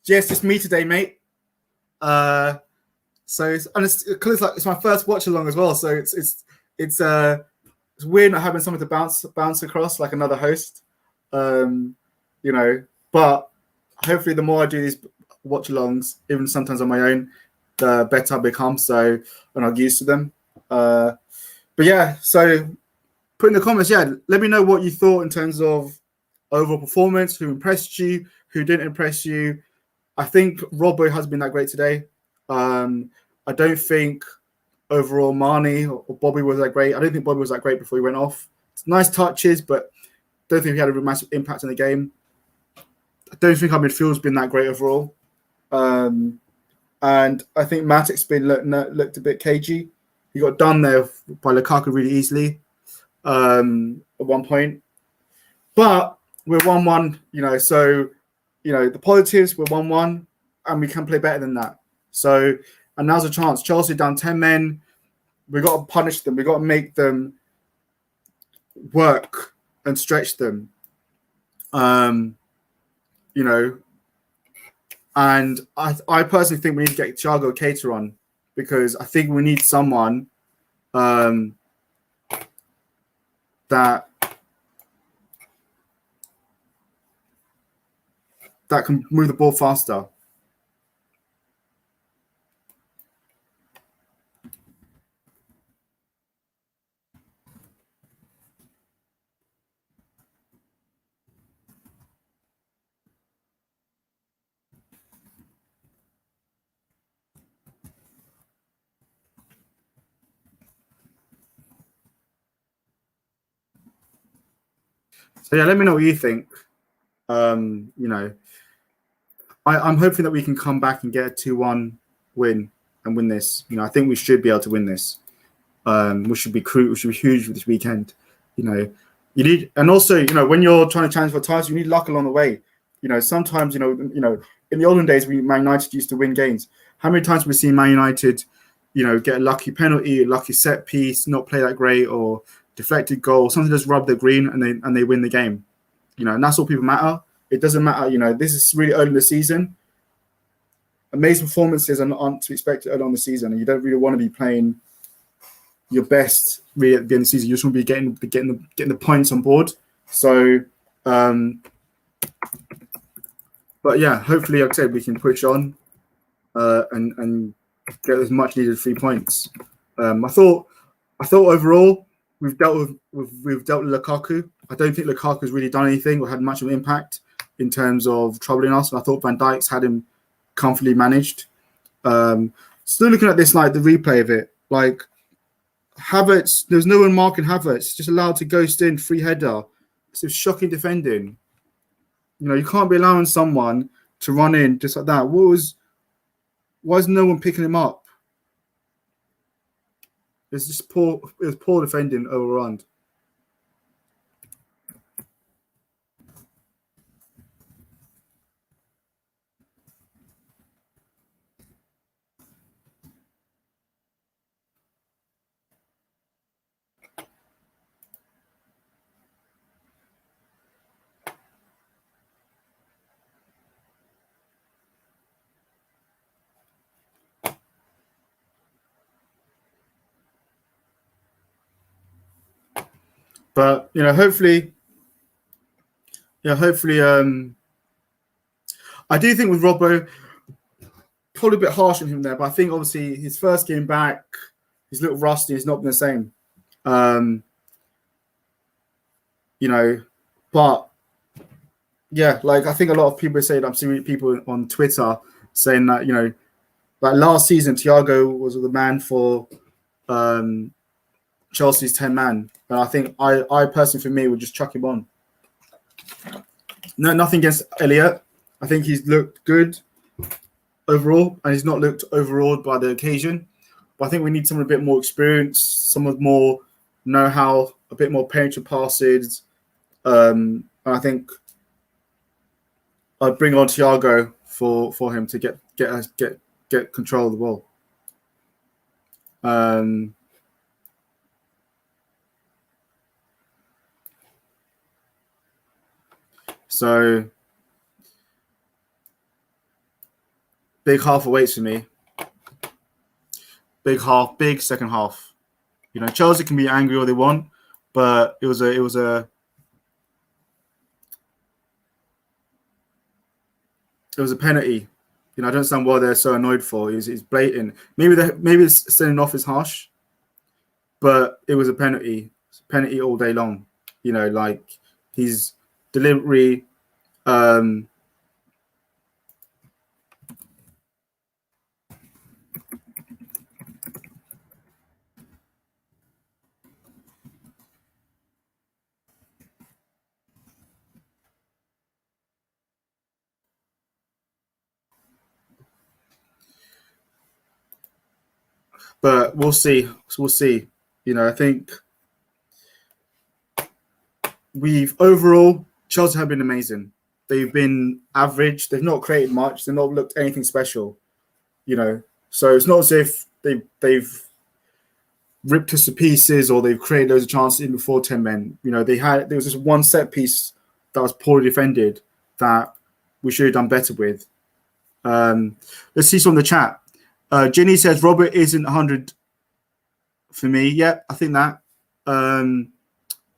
Yes, it's me today, mate. So it's my first watch along as well. So it's weird not having someone to bounce across like another host. You know, but hopefully the more I do these watch alongs, even sometimes on my own, the better I become. So and I'll get used to them. But yeah, so put in the comments, let me know what you thought in terms of overall performance, who impressed you, who didn't impress you. I think Robbo has been that great today. I don't think overall Marnie or Bobby was that great. I don't think Bobby was that great before he went off. It's nice touches, but don't think he had a massive impact on the game. I don't think our midfield's been that great overall. And I think Matic's been looked a bit cagey. He got done there by Lukaku really easily at one point. But we're 1-1, you know, so, you know, the positives, we're 1-1, and we can play better than that. So, and now's a chance. Chelsea down 10 men. We've got to punish them. We've got to make them work and stretch them. You know, and I personally think we need to get Thiago Keita on because I think we need someone that that can move the ball faster. So yeah, let me know what you think. You know, I'm hoping that we can come back and get a 2-1 win and win this. You know, I think we should be able to win this. Which should be huge this weekend. You know, you need, and also, you know, when you're trying to challenge for titles, you need luck along the way. You know, sometimes, you know, in the olden days, Man United used to win games. How many times have we seen Man United, you know, get a lucky penalty, a lucky set piece, not play that great, or deflected goal, something just rub the green and they win the game. You know, and that's all people matter. It doesn't matter. You know, this is really early in the season. Amazing performances are not to be expected early on the season, and you don't really want to be playing your best really at the end of the season. You just want to be getting the points on board. So, but yeah, hopefully, like I said, we can push on and get as much needed 3 points. I thought overall we've dealt with Lukaku. I don't think Lukaku's really done anything or had much of an impact in terms of troubling us. And I thought Van Dijk's had him comfortably managed. Still looking at this, like the replay of it, like Havertz, there's no one marking Havertz. Just allowed to ghost in, free header. It's just shocking defending. You know, you can't be allowing someone to run in just like that. Why is no one picking him up? It's just poor. It was poor defending overrun. But you know, hopefully, I do think with Robbo, probably a bit harsh on him there. But I think obviously his first game back, he's a little rusty. He's not been the same. You know, but yeah, like I think a lot of people say that I'm seeing people on Twitter saying that, you know, like last season, Thiago was the man for Chelsea's 10 man. And I think I personally, for me, would just chuck him on. No, nothing against Elliott. I think he's looked good overall, and he's not looked overawed by the occasion. But I think we need someone a bit more experienced, someone more know-how, a bit more penetrative passes. And I think I'd bring on Thiago for him to get control of the ball. So big half awaits for me. Big second half. You know, Chelsea can be angry all they want, but it was a penalty. You know, I don't understand why they're so annoyed for. It's blatant. Maybe the sending off is harsh, but it was a penalty. It's a penalty all day long. You know, like he's deliberately. But we'll see. We'll see. You know, I think overall, Chelsea have been amazing. They've been average. They've not created much. They've not looked anything special. You know, so it's not as if they've ripped us to pieces or they've created loads of chances in before 10 men. You know, there was just one set piece that was poorly defended that we should have done better with. Let's see some of the chat. Ginny says Robert isn't 100 for me. Yeah, I think that.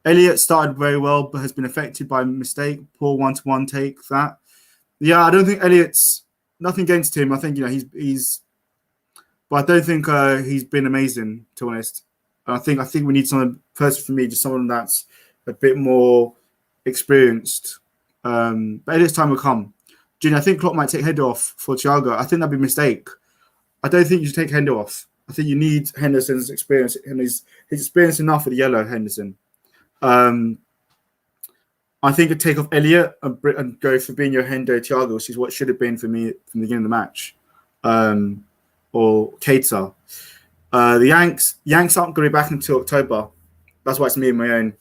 Elliott started very well, but has been affected by a mistake. Poor one-to-one take that. Yeah, I don't think Elliott's nothing against him. I think he's but I don't think he's been amazing, to be honest. I think we need someone, personally for me, just someone that's a bit more experienced. But Elliott's time will come. Junior, I think Klopp might take Hendo off for Thiago. I think that'd be a mistake. I don't think you should take Hendo off. I think you need Henderson's experience, and he's experienced enough with the yellow, Henderson. I think I'd take off Elliott and go Fabinho, Hendo, Thiago, which is what should have been for me from the beginning of the match. Or Keita. The Yanks aren't going to be back until October. That's why it's me and my own.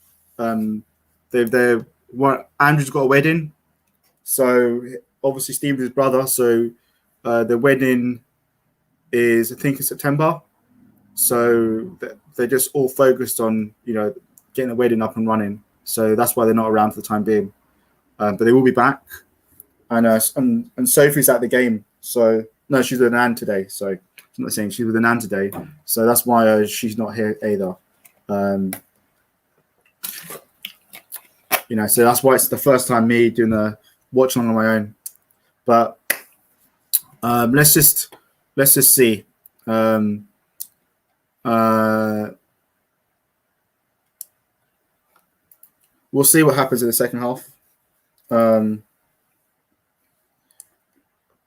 Andrew's got a wedding, so obviously Steve's his brother. So the wedding is, I think, in September. So they're just all focused on getting the wedding up and running. So that's why they're not around for the time being. But they will be back. And Sophie's at the game. So no, she's with Nan today. So I'm not saying she's with Nan today. So that's why she's not here either. So that's why it's the first time me doing the watch along on my own. But let's just see. We'll see what happens in the second half.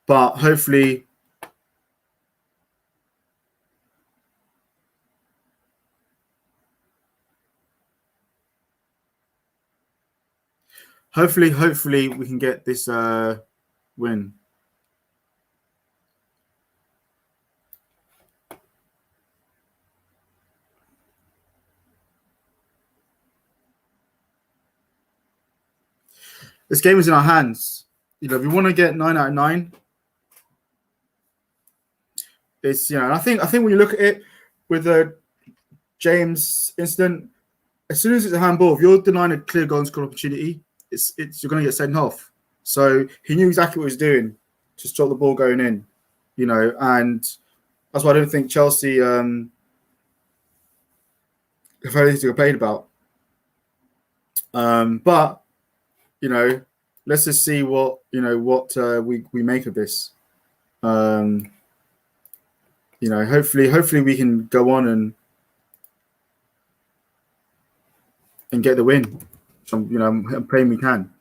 But hopefully we can get this win. This game is in our hands. If we want to get 9 out of 9, it's I think when you look at it with the James incident, as soon as it's a handball, if you're denying a clear goal and score opportunity, you're going to get sent off. So he knew exactly what he was doing to stop the ball going in, and that's why I don't think Chelsea have anything to complain about. But let's just see what we make of this. Hopefully we can go on and get the win. So, I'm praying we can.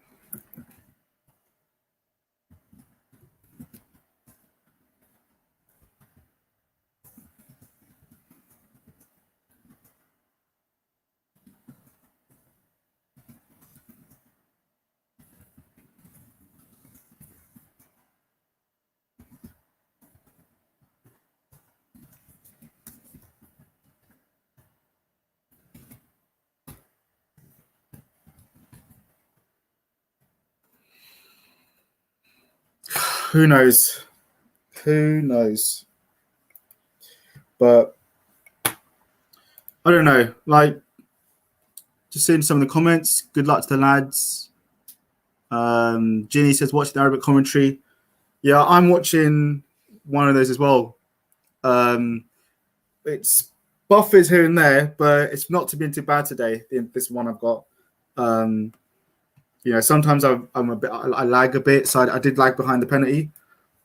Who knows? But I don't know. Just seeing some of the comments. Good luck to the lads. Ginny says, watch the Arabic commentary. Yeah, I'm watching one of those as well. It's buffers here and there, but it's not been too bad today. This one I've got. Sometimes I lag a bit, so I did lag behind the penalty,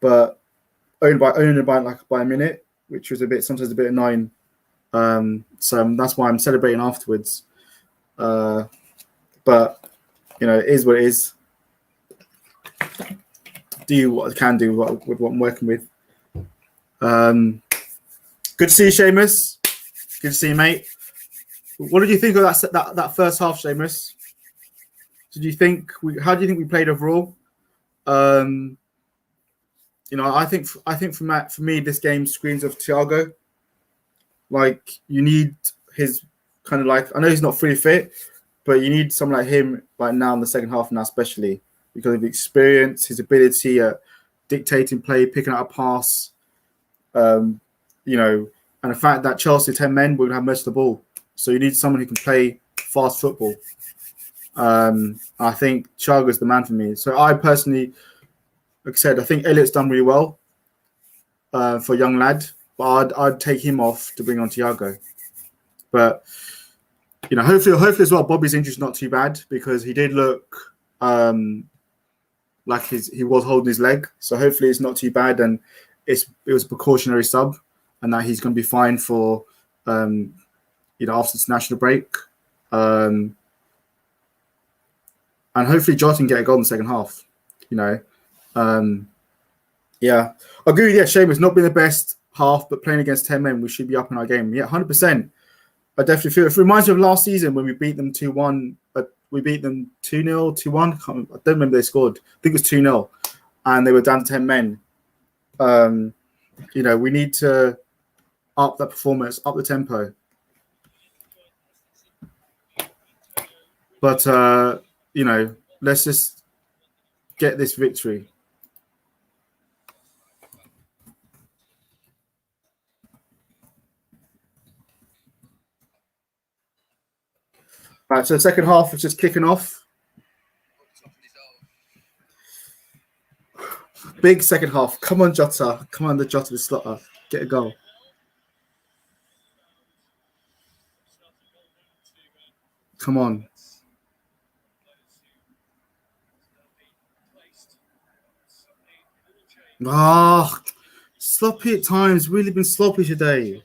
but only by a minute, which was sometimes a bit annoying. So that's why I'm celebrating afterwards. But it is what it is. Do what I can do with what I'm working with. Good to see you, Seamus. Good to see you, mate. What did you think of that first half, Seamus? How do you think we played overall? I think for me, this game screams of Thiago. You need his kind of I know he's not fully fit, but you need someone like him now in the second half now, especially because of the experience, his ability at dictating play, picking out a pass, and the fact that Chelsea 10 men will have most of the ball. So you need someone who can play fast football. I think Thiago is the man for me. So I personally, like I said, I think Elliott's done really well for a young lad, but I'd take him off to bring on Thiago. But hopefully as well, Bobby's injury's not too bad because he did look like he was holding his leg. So hopefully it's not too bad, and it was a precautionary sub, and that he's going to be fine for after the national break. And hopefully Jota can get a goal in the second half. Yeah, I agree with you. Shame it's not been the best half, but playing against 10 men, we should be up in our game. Yeah, 100%. I definitely feel it reminds me of last season when we beat them 2-1, but we beat them 2-0, 2-1. I don't remember they scored. I think it was 2-0, and they were down to 10 men. We need to up that performance, up the tempo. But let's just get this victory. Right, so the second half is just kicking off. Big second half. Come on, Jota. Come on, the Jota, the slotter. Get a goal. Come on. Sloppy at times. Really been sloppy today.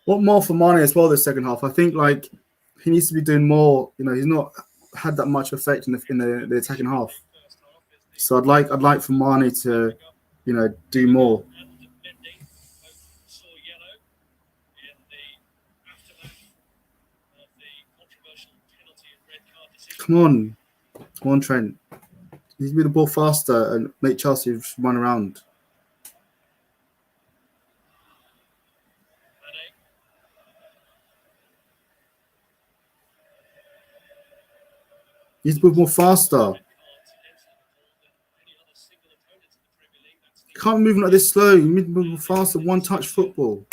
What more for Mane as well this second half? I think he needs to be doing more. He's not had that much effect in the attacking half. So I'd like for Mane to, do more. Come on, Trent. He needs to be the ball faster and make Chelsea run around. He needs to move more faster. Can't move like this slow. You need to move more faster. One touch football.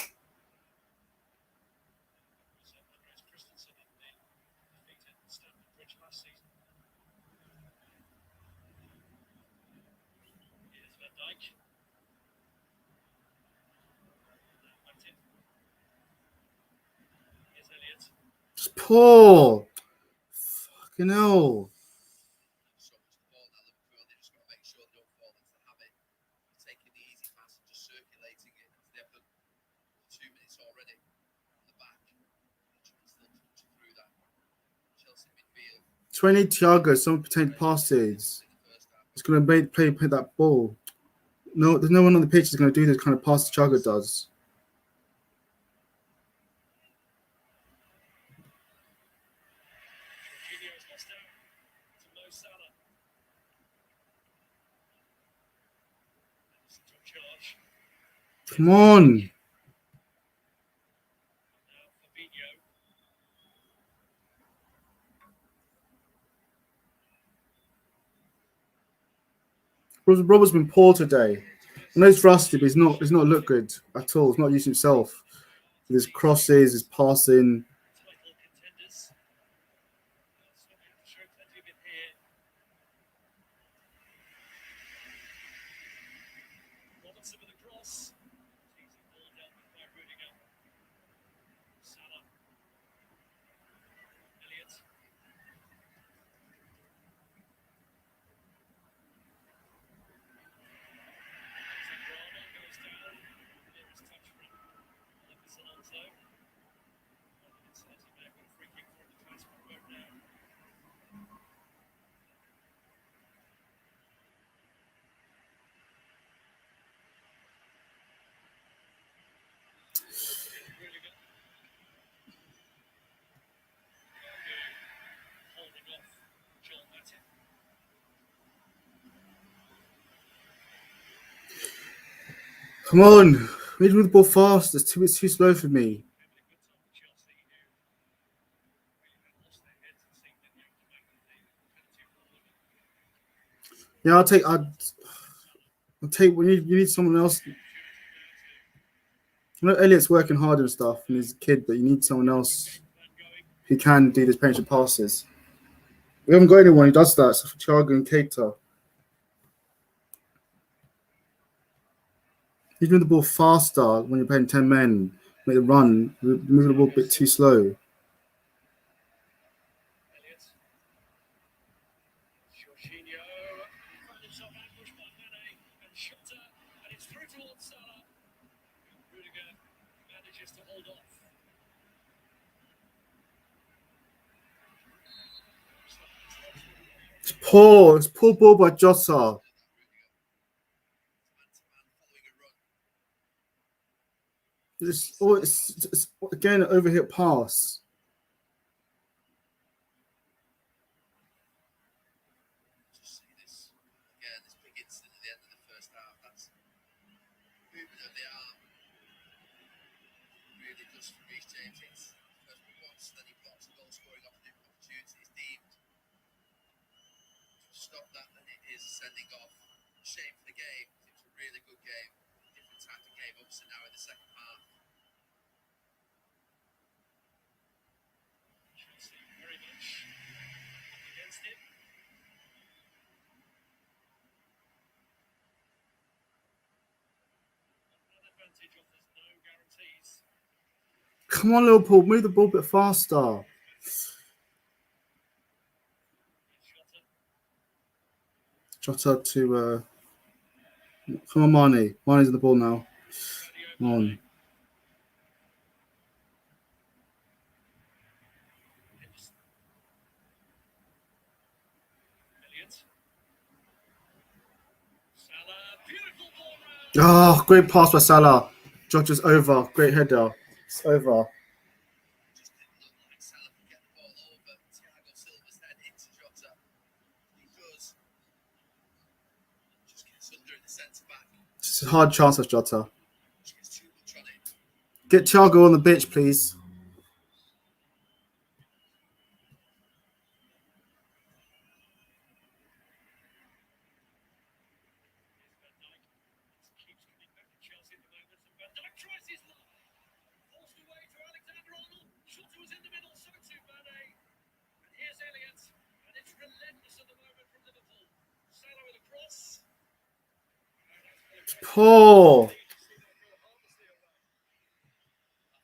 Just poor. Fucking hell. Circulating it. They've done 2 minutes already on the back. Through that Chelsea midfield. 20 Thiago, some potential passes. It's going to play that ball. No, there's no one on the pitch that's going to do this kind of pass Thiago does. Come on. Robert's been poor today. I know it's rusty, but he's not looked good at all. He's not used himself. His crosses, his passing. Come on. We need to move the ball fast. It's too slow for me. Yeah, I'll take. You need someone else. Elliot's working hard and stuff, and he's a kid, but you need someone else who can do these pension passes. We haven't got anyone who does that. So for Thiago and Keita. He's moving the ball faster when you're playing 10 men. Make the run. Moving the ball a bit too slow. Elliot. Jorginho found himself ambushed by Mane and Shota, and it's through towards Salah. Rudiger manages to hold off. It's poor. It's poor ball by Jota. It's again an overhit pass. Just see this again, this big incident at the end of the first half. That's movement of the arm. Really does for Reece James. It's first once, then he blocks a goal scoring opportunity. It's deemed to stop that, and it is sending off. Shame for the game. It was a really good game. Different type of game, obviously now in the second half. Chelsea very much up against it. An advantage offers no guarantees. Come on, Liverpool. Move the ball a bit faster. Jota to come on, Mane. Mane's in the ball now. Come on. Elliot. Salah, beautiful ball round. Oh, great pass by Salah. Jota's over. Great header. It's over. Just didn't look like Salah could get the ball over. Thiago Silva's head into Jota. He does. Just gets under in the centre back. It's a hard chance of Jota. Just gets too much on it. Get Thiago on the pitch, please. Keeps coming back to Chelsea at the moment. And Van Dijk tries his luck. Forced away to Alexander-Arnold. Shota was in the middle, so to Mane. And here's Elliot. And it's relentless at the moment from Liverpool. Salah with a cross. It's poor. That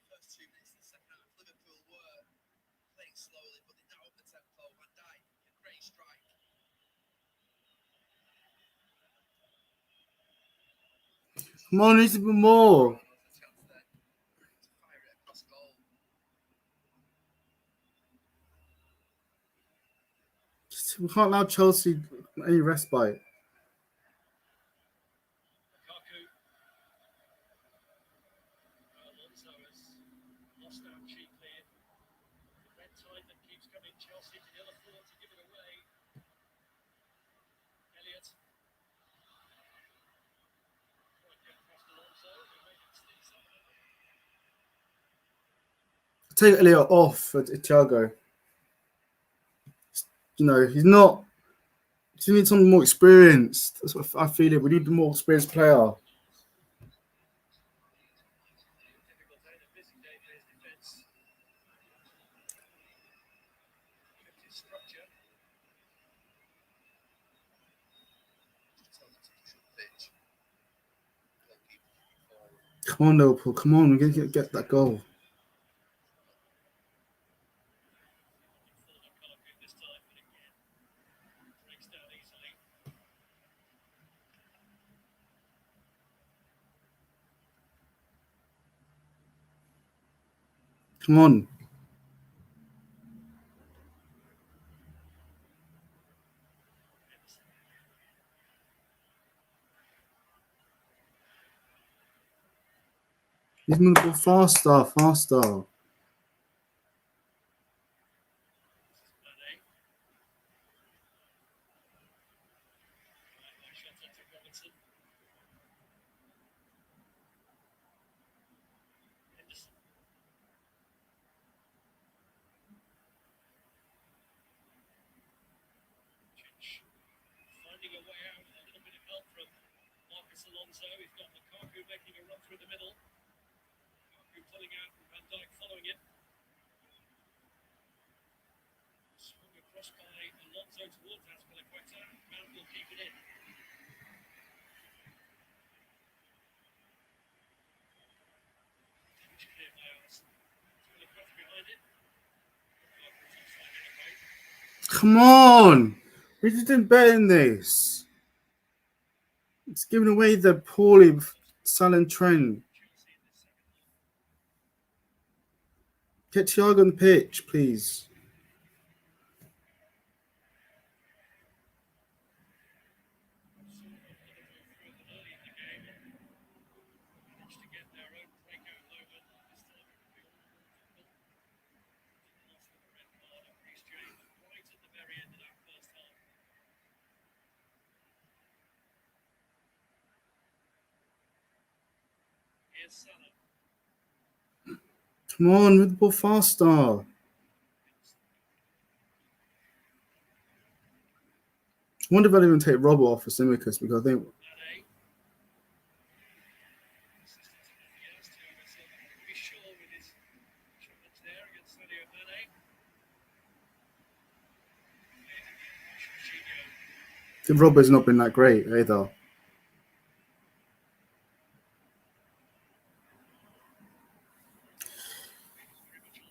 first 2 minutes of the second half, Liverpool were playing slowly, but they're now up the tempo. Van Dijk, a great strike. Come on, needs to be more. There's a chance there to fire it across goal. We can't allow Chelsea any respite. Lukaku. Alonso has lost out cheaply. The red tide that keeps coming. Chelsea can ill afford to give it away. Elliot. Trying to get past Alonso. Who made it stick somehow. Take Elliot off for Thiago. You know, he's not. You need someone more experienced. That's what I feel it. We need a more experienced player. Difficult day, a busy day for his defence. Kept his structure. Just tells us it's a pitch. Goalkeeper forward. Come on, Liverpool. Come on, we're gonna get that goal. For Lukaku this time, but again, breaks down easily. Come on. He's moving the ball faster, faster. Mane. Right, shot into Robinson. Henderson. Chich finding a way out with a little bit of help from Marcus Alonso. He's got Lukaku making a run through the middle. Lukaku pulling out and Van Dijk following it. Swung across by Alonso towards Azpilicueta. Mount will keep it in. Clear by Alisson. Azpilicueta behind it. Come on. We just didn't bet in this. It's giving away the poorly silent trend. Get Thiago on the pitch, please. Come on, with the ball faster. I wonder if I'd even take Robbo off for Simicus because I think Robbo's not been that great either.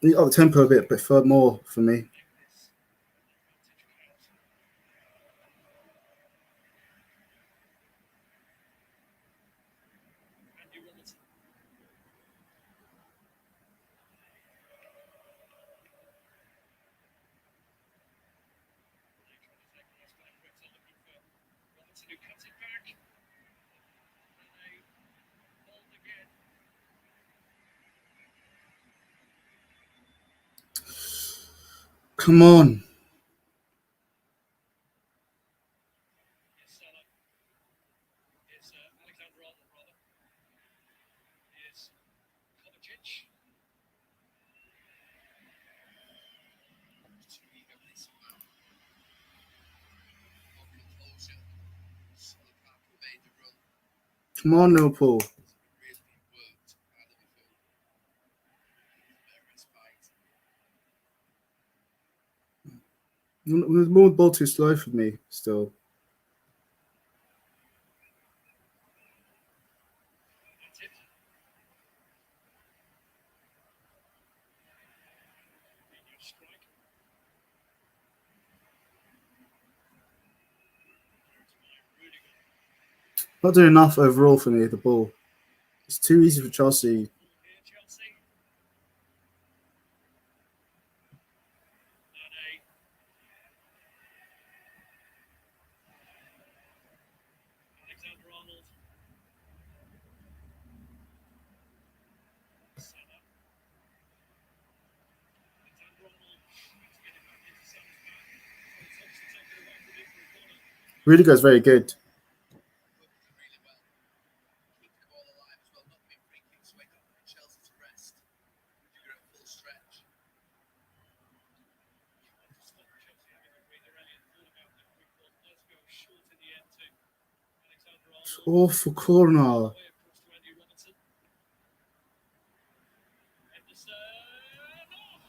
The other tempo a bit more for me. Come on. It's Alexander Arnold, rather. It's Kovacic. Too eager, this man. More composure. So Lukaku made the run. Come on, Liverpool. Really worked out of Liverpool. Very spite. There's more ball too slow for me still. That's it. Fabinho strike. Not doing enough overall for me, the ball. It's too easy for Chelsea. Here, Chelsea. Nane. Alexander Arnold. Salah. Alexander Arnold trying to get it back into Salah's back. Thompson taking it away from him for a corner. Rudiger's very good. Worked really well. Keep the ball alive as well. Not being free kicks away. Don't put Chelsea to rest. Rudiger at full stretch. Stop Chelsea having a breather. Elliott thought about the quick ball. Does go short in the end to Alexander It's Arnold. awful corner. Way across to Andy Robertson. Henderson. Oh!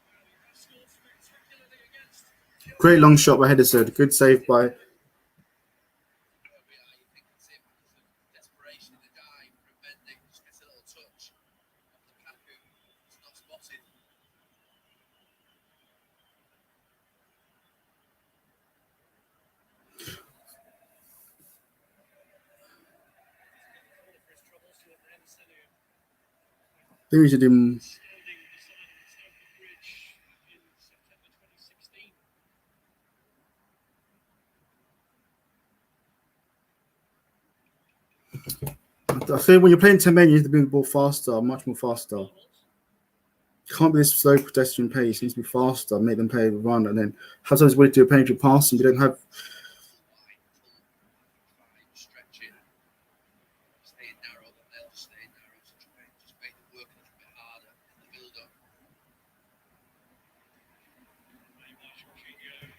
Well, he has scored spectacularly against Chelsea. Great long shot by Henderson. Good save by. Where we are, you think it's him because of desperation in the dive from Mendy. Just gets a little touch. Lukaku is not spotted. Corner for his troubles to Henderson, who I think we should do. standing beside Stamford Bridge in September 2016. I think when you're playing 10 men, you need to bring the ball faster, much more faster. Arnold. Can't be this slow pedestrian pace. It needs to be faster, make them play the run, and then have sometimes willing to do a penetrative pass, and we don't have. Wide, full, stretch it. Stay narrow, then they'll just stay narrow. So just make them work a little bit harder in the build-up. Made by Jorginho.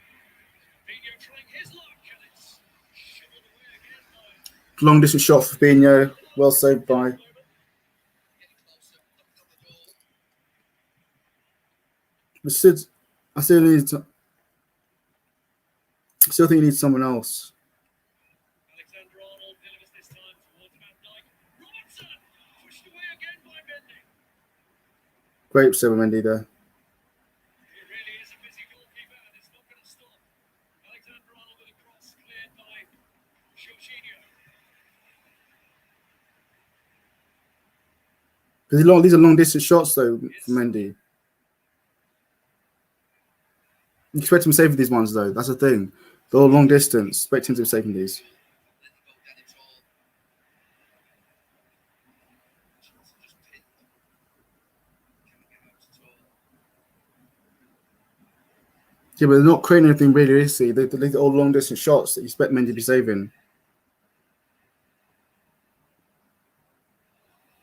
Fabinho trying his luck, and it's shoveled away again by Long distance shot for Fabinho. Well saved by. moment. Getting closer, knocking on the door. I still need to. Still think he needs someone else. Alexander Arnold delivers this time towards Van Dijk. Robertson pushed away again by Mendy. Great save by Mendy there. He really is a busy goalkeeper and it's not going to stop. Alexander Arnold with a cross cleared by Jorginho. Because these are long distance shots though for Mendy. You expect him to save these ones though. That's the thing. They're all long distance. Expect him to be saving these. Yeah, but they're not creating anything really risky. They're all long distance shots that you expect Mendy to be saving.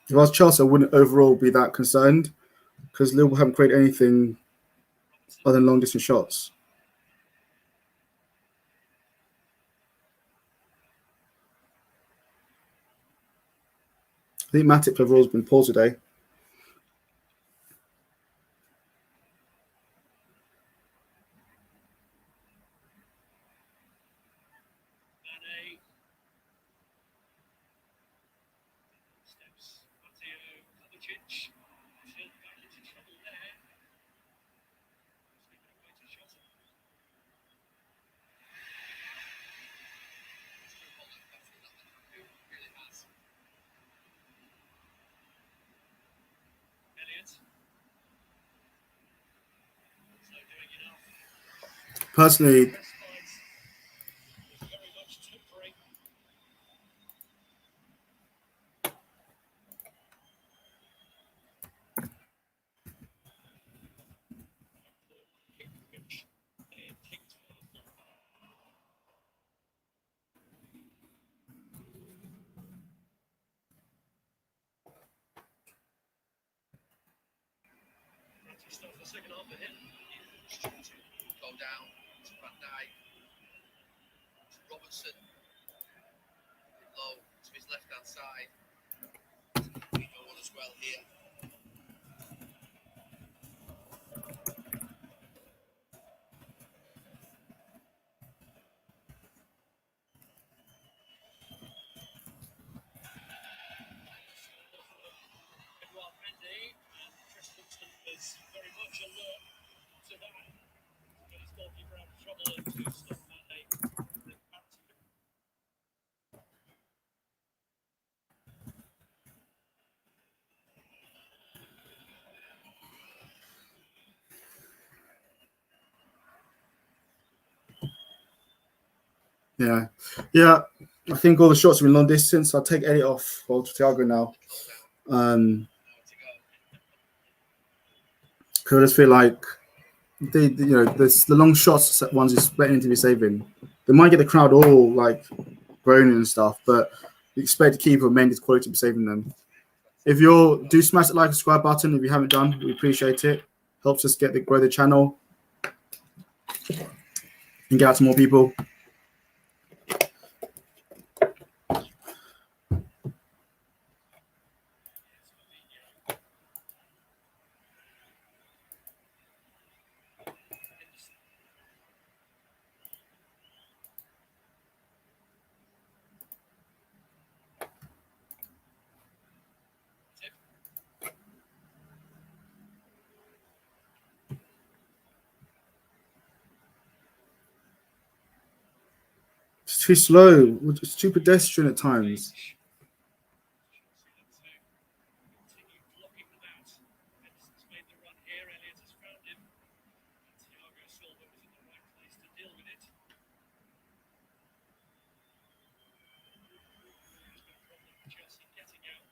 If I was Chelsea, I wouldn't overall be that concerned because Liverpool haven't created anything other than long distance shots. I think Matic overall has been poor today. Mane. Steps Matteo Kovacic. Still back into trouble there. Sneaking away to Jota. Elliott. So doing enough. Personally, Respite was very much temporary. Start the second half for him. Go down to Van Dijk. To Robertson. Low to his left hand side. No one as well here. Edouard Mendy and Chris Woodson was very much alert to that. But his goalkeeper out of trouble and to stop Mane. yeah. I think all the shots have been long distance. I'll take Elliott off for Thiago now. Because I just feel like the long shots ones is expecting to be saving. They might get the crowd all like groaning and stuff, but you expect the keeper Mendy's quality to be saving them. If do smash the like and subscribe button if you haven't done, we appreciate it. Helps us grow the channel and get out to more people. It's too slow. It's too pedestrian at times. Continue blocking them out. Henderson's made the run here. Elliott has found him. Thiago Silva was in the right place to deal with it. There's been a problem for Chelsea getting out.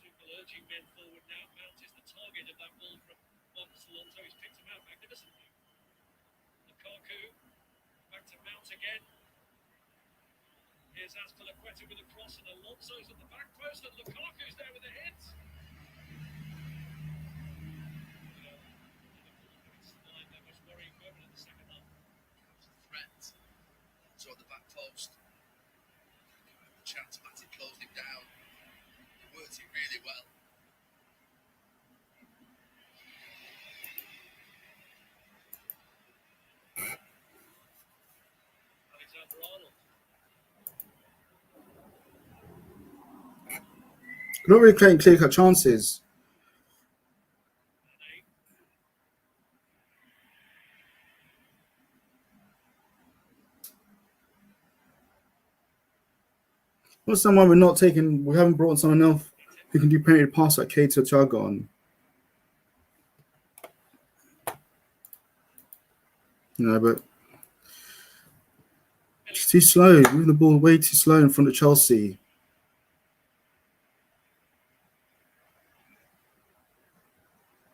Tuchel urging men forward now. Mount is the target of that ball from Marcus Alonso. He's picked him out magnificently. Lukaku back to Mount again. Here's Azpilicueta with a cross, and Alonso's at the back post, and Lukaku's there with a hit. Their most worrying moment in the second half. Threat. So at the back post. The chance Matic closed him down. It worked it really well. Alexander-Arnold. Not really creating clear-cut chances. Mane. Not someone we're not taking. We haven't brought someone else who can do plenty of pass like Keita or Thiago on. But it's too slow. Moving the ball way too slow in front of Chelsea.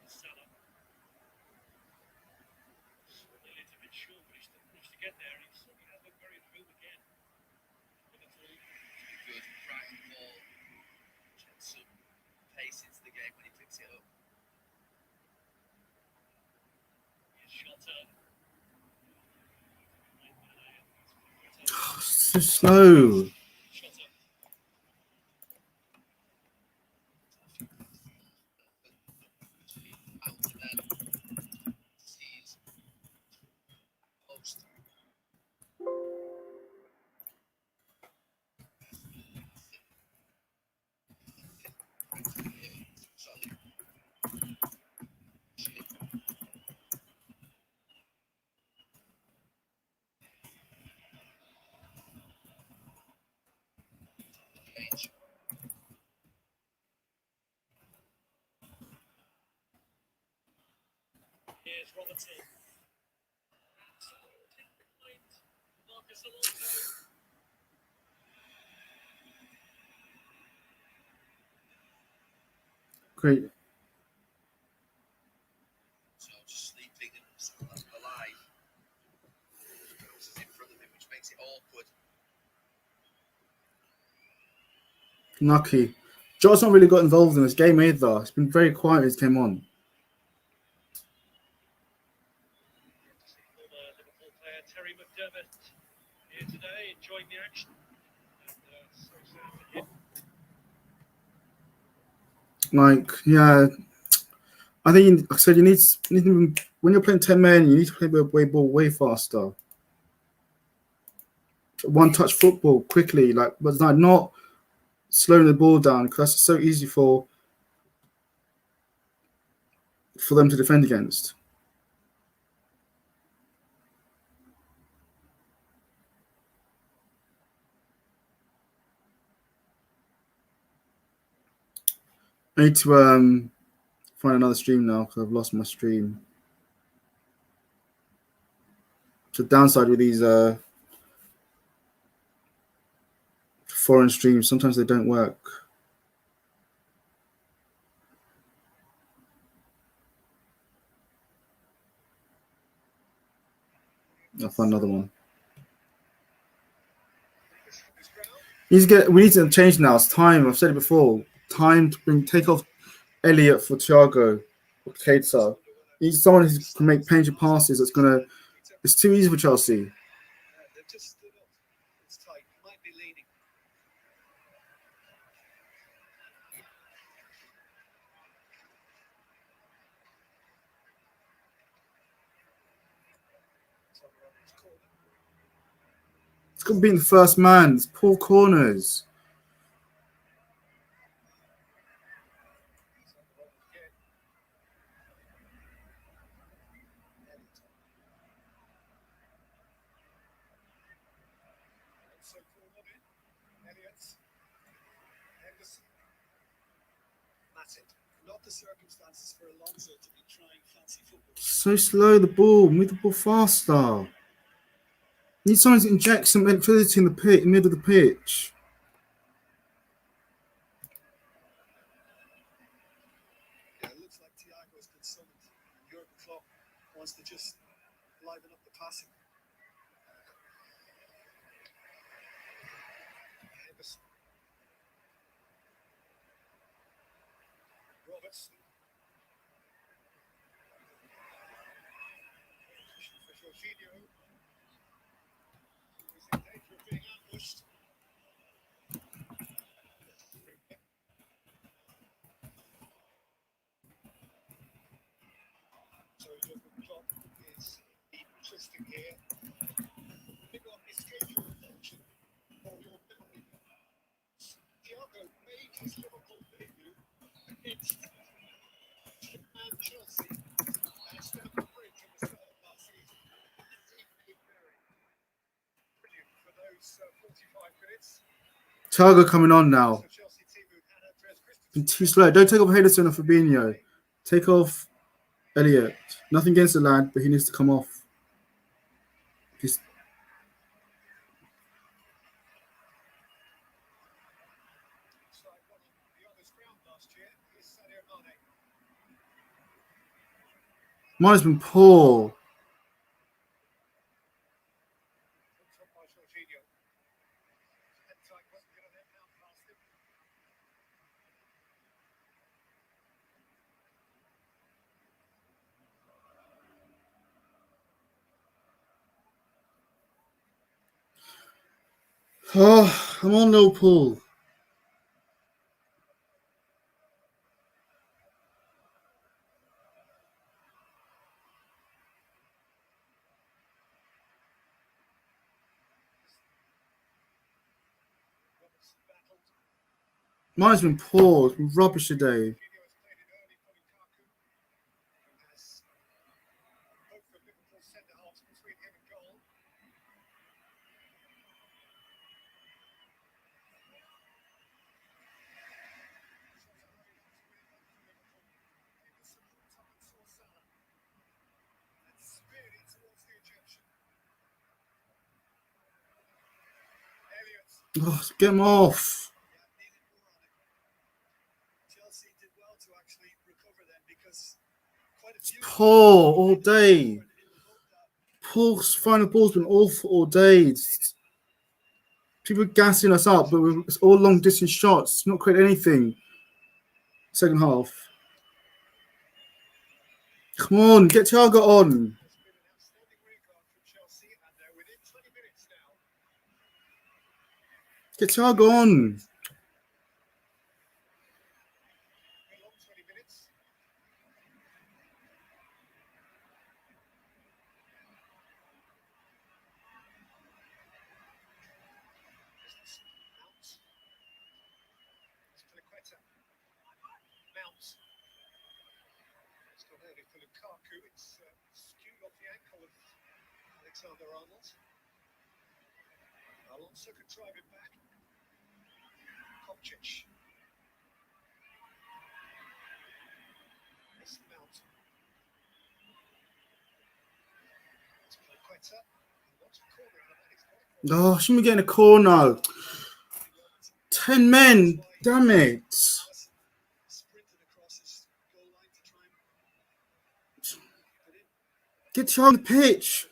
Salah. Slightly a little bit short, but he still managed to get there. He certainly has looked very improved again. Liverpool. Good, Brighton ball. Get some pace into the game when he picks it up. Here's Shota. So slow. Shota. Out to them. Sees post. Solid. Change. Here's Robertson. Absolutely behind Marcus Alonso. Great. So just sleeping and alive. Goes in front of him, which makes it awkward. Lucky. Jota's not really got involved in this game either. It's been very quiet as it came on. Former Liverpool player Terry McDermott here today, enjoying the action. And so sad for him. Yeah. I think, like I said, you need to, when you're playing 10 men, you need to play the ball way faster. One-touch football quickly, but not slowing the ball down because that's so easy for them to defend against. I need to find another stream now because I've lost my stream. It's the downside with these foreign streams. Sometimes they don't work. I'll find another one. We need to change now. It's time. I've said it before. Time to take off Elliott for Thiago or Keita. You need someone who can make painted passes. It's too easy for Chelsea. They've just stood up. It's tight. Might be leaning. It's got to be in the first man. It's poor corners. Not the circumstances for Alonso to be trying fancy football. So slow, the ball. Move the ball faster. Need someone to inject some electricity in the middle of the pitch. Yeah, it looks like Thiago's been summoned. Jurgen Klopp wants to just liven up the passing. Robertson. For Jorginho. Who's in danger of being ambushed. So Jurgen Klopp is interesting here. Big on his schedule. Thiago coming on now. Been too slow. Don't take off Henderson or Fabinho. Take off Elliot. Nothing against the lad, but he needs to come off. He's... Mine's been poor. Oh, I'm on Liverpool. Mine's been poor. It's been rubbish today. Oh, get him off. It's poor all day. Poor final ball's been awful all day. People gassing us up, but it's all long distance shots. Not quite anything. Second half. Come on, get Thiago on. Get Thiago on. It's skewed off the ankle of Alexander-Arnold. Alonso could drive it back. Kopcic. It's Mount. It's Quetta. He wants a corner out of that. Oh, shouldn't we get in a corner? 10 men. Damn it. Get Thiago on the pitch.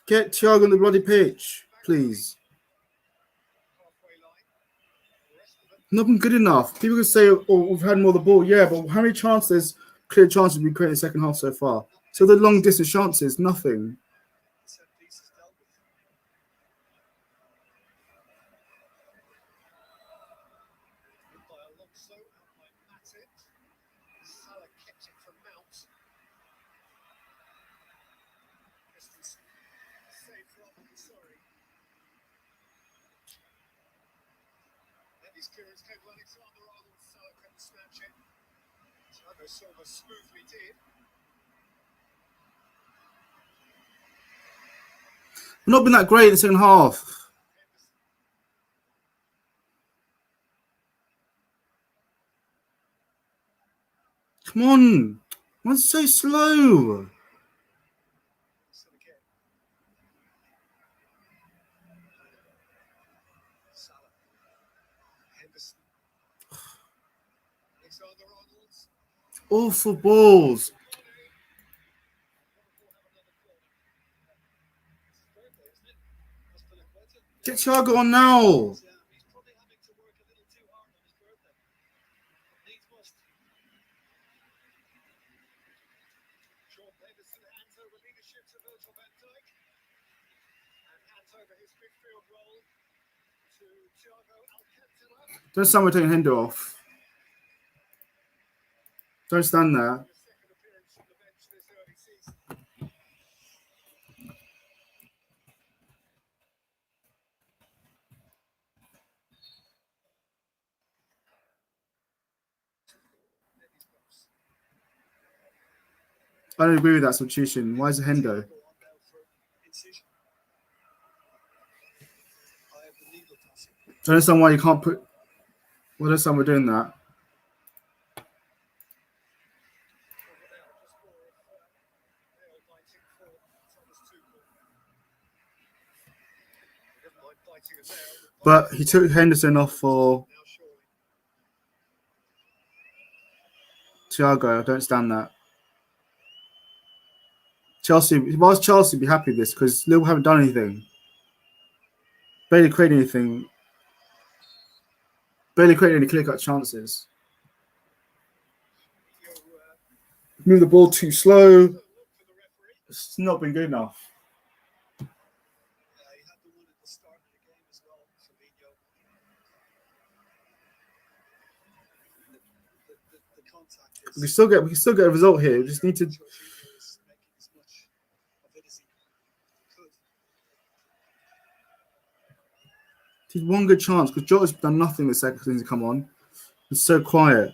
Get Thiago on the bloody pitch, please. Not been good enough. People can say, oh, we've had more of the ball. Yeah, but how many chances, clear chances, we've created in the second half so far? So the long distance chances, nothing. Clearance came to Alexander-Arnold. Salah couldn't snatch it. Thiago Silva smoothly did. We've not been that great in the second half. Come on. Why is it so slow? Awful balls. Get Thiago on now. Don't stand we're taking Hendo off. Don't stand there. I don't agree with that substitution. Why is it Hendo? don't understand why you can't put. Well, I don't understand we're doing that. But he took Henderson off for Thiago. I don't stand that. Chelsea, why does Chelsea be happy with this? Because Liverpool haven't done anything. Barely created anything. Barely created any clear-cut chances. Move the ball too slow. It's not been good enough. He had the one at the start of the game as well, Fabinho. The contact is... We can still get a result here. We just need to. Jorginho is making as much of it as he could. He's one good chance because Jota's done nothing the second since he come on. It's so quiet.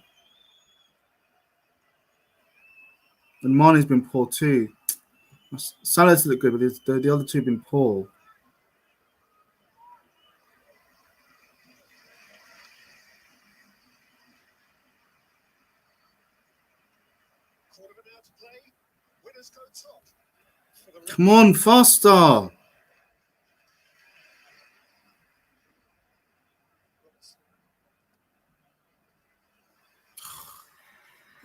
And Mane's been poor too. Salah's looked good, but the other two have been poor. Quarter of an hour to play. Winners go top. For the Come on, faster!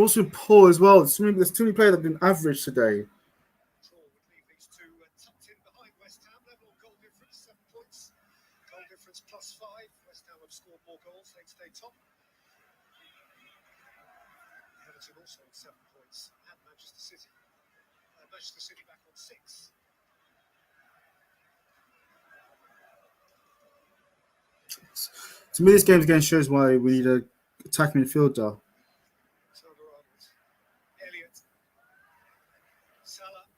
Also poor as well. There's too many players that have been average today. Control would leave these two tucked in behind West Ham. Level goal difference, 7 points. Goal difference +5. West Ham have scored more goals. They'd stay top. Everton also on 7 points. And Manchester City. Manchester City back on 6. To me, this game again shows why we need a attacking midfielder. Elliott, Salah,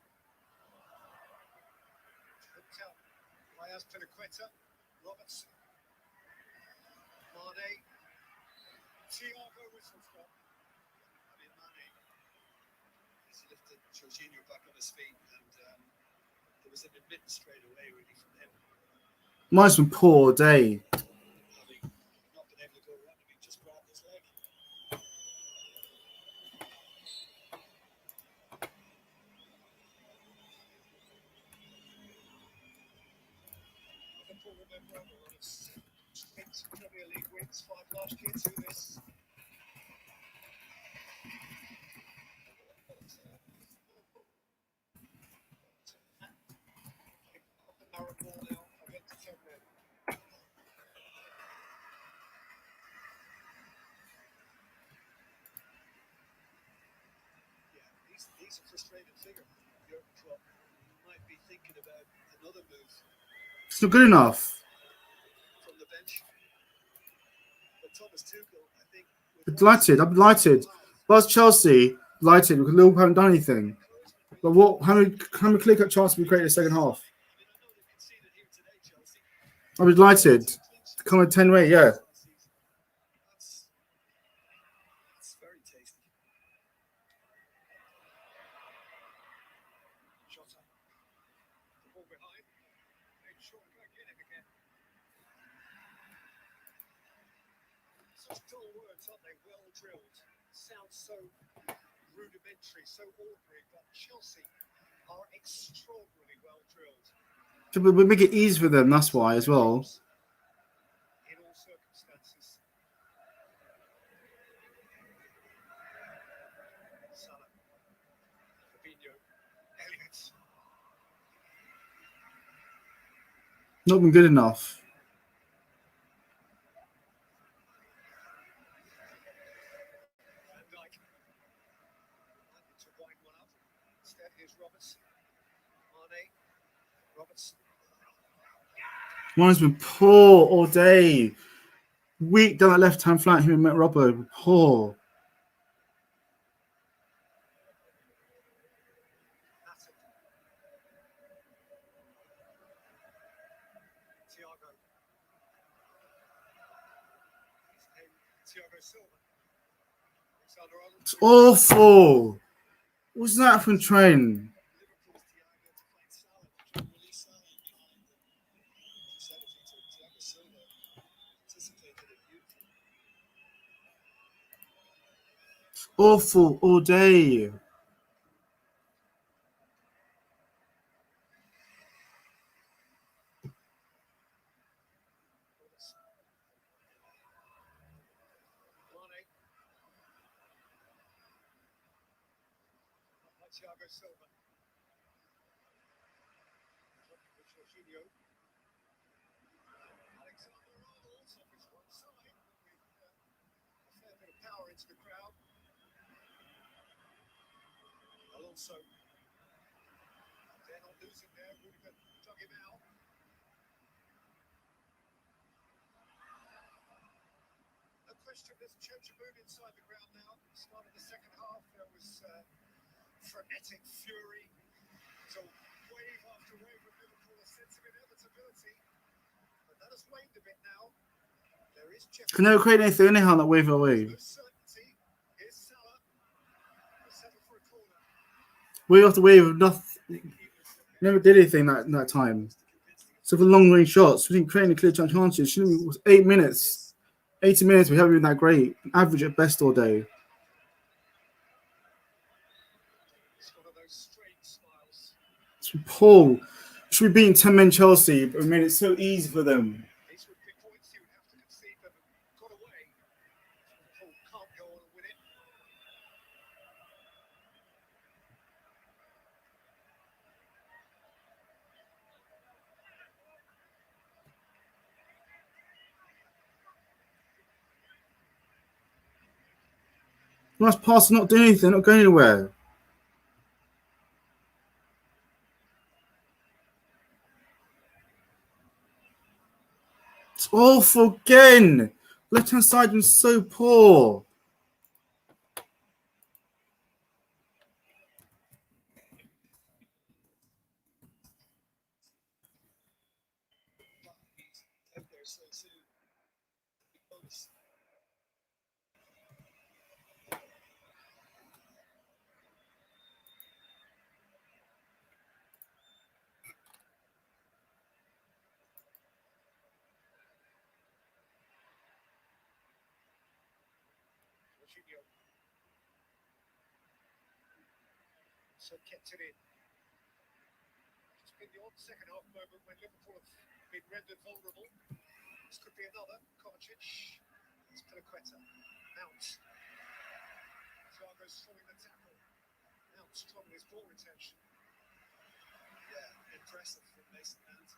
Diaz, Pinaqueta, Robertson, Mane, Thiago whistle stop. I mean, Mane has lifted Jorginho back on his feet, and there was an admittance straight away, really, from him. Mine's been poor all day. Having not been able to go around him, he just grabbed his leg. Liverpool remember a lot of 6 Premier League wins, 5 last year, 2 this. Narrow ball now, again to Ferdinand. Yeah, he's a frustrated figure. Jurgen Klopp might be thinking about another move It's not good enough. from the bench. But Thomas Tuchel, I think... I'm delighted. But Chelsea, delighted because Liverpool haven't done anything. But how many clear-cut chances have we created in the second half? I'll be delighted. Come on 10-way, yeah. That's very tasty. Jota. The ball behind. Made sure to go get it again. Such dull words, aren't they? Well drilled. Sounds so rudimentary, so ordinary, but Chelsea are extraordinarily well drilled. We make it easy for them, that's why as well. In all circumstances. Salah, Fabinho, Elliott. Not been good enough. Van Dijk. To wind one up. Instead, here's Robertson. Mane. Robertson. Mine's been poor all day. Weak down that left-hand flank. Him and Matt Robbo, poor. Nathan. Thiago. Thiago Silva. Alexander-Arnold. It's awful. What's that from Trent? Liverpool's Thiago to find Salah. Release Salah behind. Thiago Silva awful all day. Thiago Silva. Jorginho. Alexander Arnold off his one side with a fair bit of power into the crowd. Alonso. They're not losing there. Rudiger dug him out. No question, there's a change of mood inside the ground now. Start of the second half, there was frenetic fury. So wave after wave of Liverpool, a sense of inevitability. But that has waned a bit now. There is jeopardy. Can never create anything anyhow that wave away. No certainty. Here's Salah. He'll settle for a corner. Wave after wave of nothing. Never did anything that time. So for long range shots, we didn't create any clear chances. Shouldn't be 8 minutes. 80 minutes, we haven't been that great. Average at best all day. Paul should be beating 10 men Chelsea, but we made it so easy for them. These would be points you would have to concede them and got away. Liverpool can't go on and win it. Nice pass, not doing anything, not going anywhere. It's awful again. Left hand side was so poor. Jorginho. So kept it in. It's been the odd second half moment when Liverpool have been rendered vulnerable. This could be another. Kovacic. It's Piliqueta. Mount. Thiago throwing the tackle. Mount strong with his ball retention. Yeah, impressive from Mason Mount.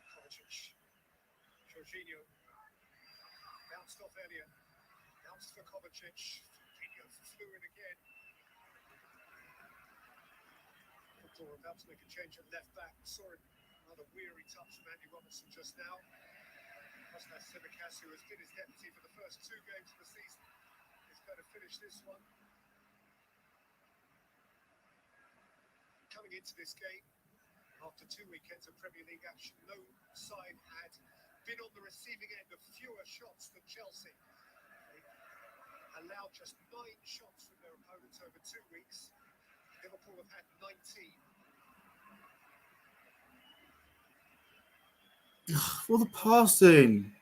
Kovacic. Jorginho. Bounced off earlier. Bounced for Kovacic. Jorginho flew in again. Liverpool about to make a change at left back. Saw him another weary touch from Andy Robertson just now. Kostas Tsimikas, who has been his deputy for the first 2 games of the season, is going to finish this one. Coming into this game, after 2 weekends of Premier League action, no side had been on the receiving end of fewer shots than Chelsea. They allowed just 9 shots from their opponents over 2 weeks. Liverpool have had 19. All the passing.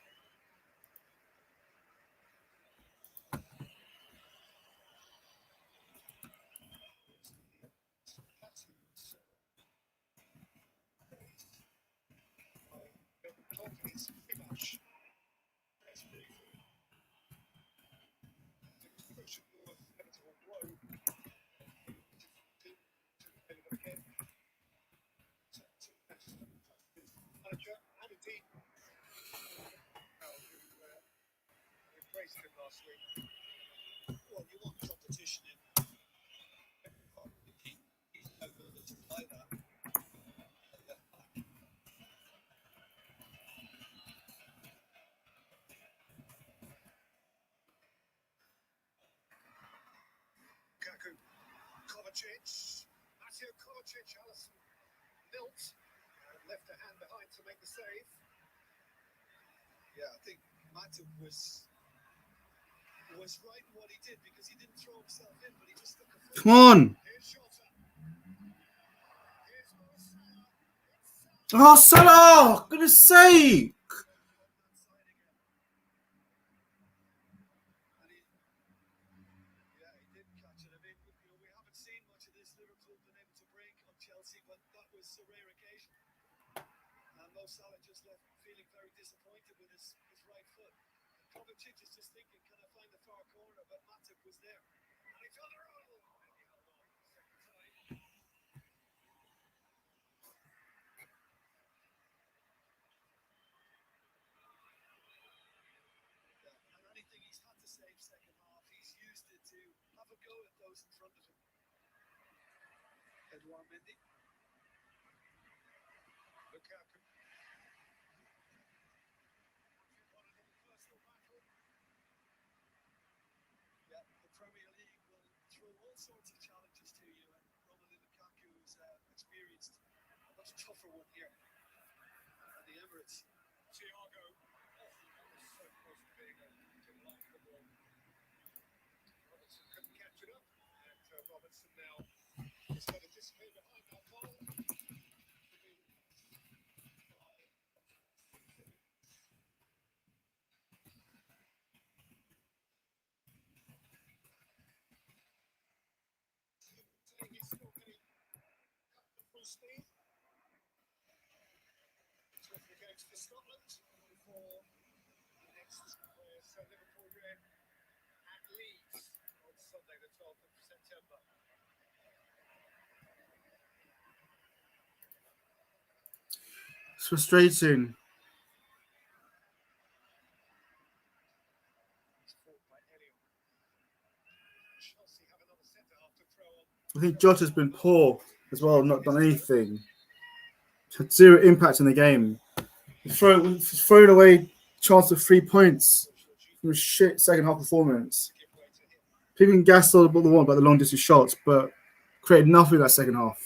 And indeed, who praised him last week. Well, you want competition in. He's no good to play that. Lukaku, Kovacic, Mateo Kovacic, Alisson Milt, and left a hand behind to make the save. Yeah, I think Matip was right in what he did because he didn't throw himself in, but he just took a foot. Come on. Here's Jota. Here's Mo Salah. It's Salah. Oh, Salah! Goodness sake! Yeah, he did catch it. I mean, we haven't seen much of this Liverpool been able to break on Chelsea, but that was a rare occasion. And Mo Salah just left feeling very disappointed with his right foot. Kovacic is just thinking, can I find the far corner? But Matip was there. And he's on the roll. And he held on second time. And anything he's had to save second half, he's used it to have a go at those in front of him. Edouard Mendy. Lukaku. Won a little personal battle. Yeah, the Premier League will throw all sorts of challenges to you, and Romelu Lukaku has experienced a much tougher one here at the Emirates. Thiago, so close to being a delightful ball. Robertson couldn't catch it up, and Robertson now is going to disappear behind that goal. He's still getting up to full speed. Swiftly goes to Scotland for the next Liverpool Red at Leeds on Sunday, the 12th of September. It's frustrating. I think Jota's been poor as well, not done anything. Had zero impact in the game. Thrown away chance of 3 points from a shit second half performance. People can gas all about the one about the long distance shots, but created nothing in that second half.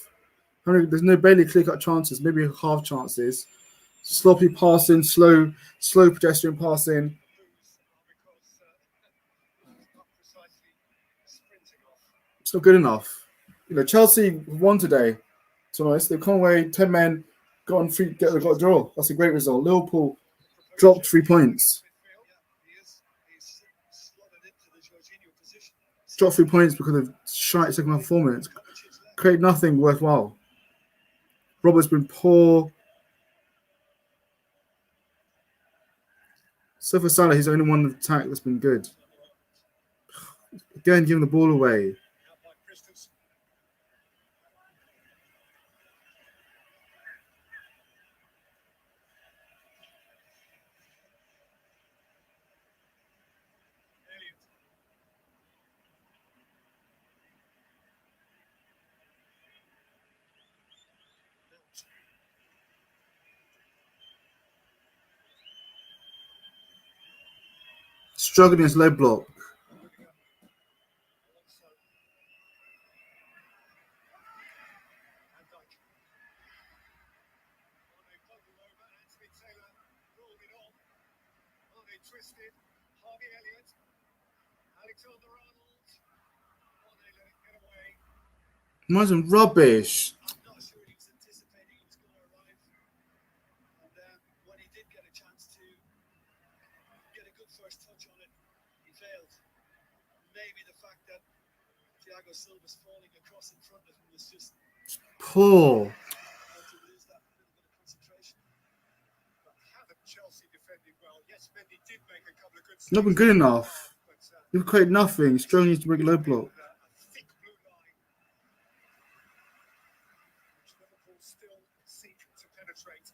There's no barely clear cut chances, maybe half chances. Sloppy passing, slow pedestrian passing. It's not good enough. Chelsea won today. To be honest, they've come away 10 men, got a draw. That's a great result. Liverpool dropped 3 points. Dropped 3 points because of shite second half performance. Create nothing worthwhile. Robert's been poor. So for Salah, he's the only one attack that's been good. Again, giving the ball away. Struggling against low block. Twisted, Harvey Elliott, Alexander Arnold. Oh, they let it get away. Mine's rubbish. I'm not sure he was anticipating he was going to arrive. And when he did get a chance to get a good first touch on it, he failed. Maybe the fact that Thiago Silva's falling across in front of him was just poor. To lose that little bit of concentration. But haven't Chelsea defended well? Yes, Mendy did make a couple of good saves. Not been good enough. You've created nothing. Struggling to break a low block. A thick blue line, which Liverpool still seek to penetrate.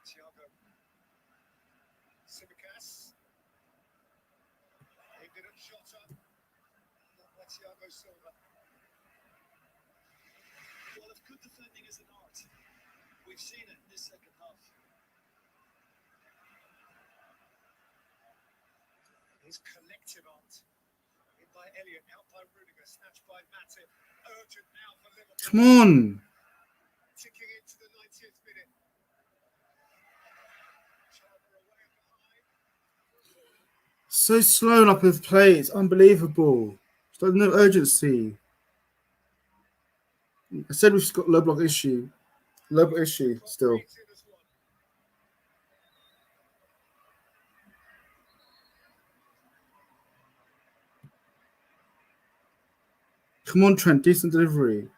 Thiago Simicas. Aimed it at Jota. Not Thiago Silva. Well, if good defending is an art, we've seen it in this second half. His collective art. In by Elliott, out by Rudiger, snatched by Matip. Urgent now for Liverpool. Come on. Ticking into the 90th minute. Away behind. So slow up with play. It's unbelievable. Just There's no urgency. I said we've got low block issue. Low block issue still. Come on, Trent. Decent delivery.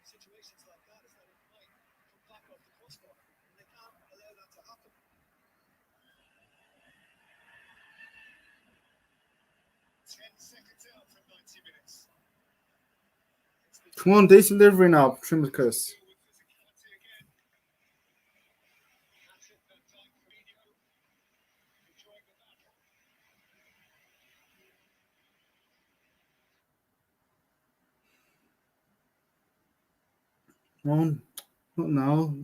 Situations like that is that it might come back off the crossbar, and they can't allow that to happen. 10 seconds out from 90 minutes. Come on, decent delivery now, Trimicus. Come on, not now.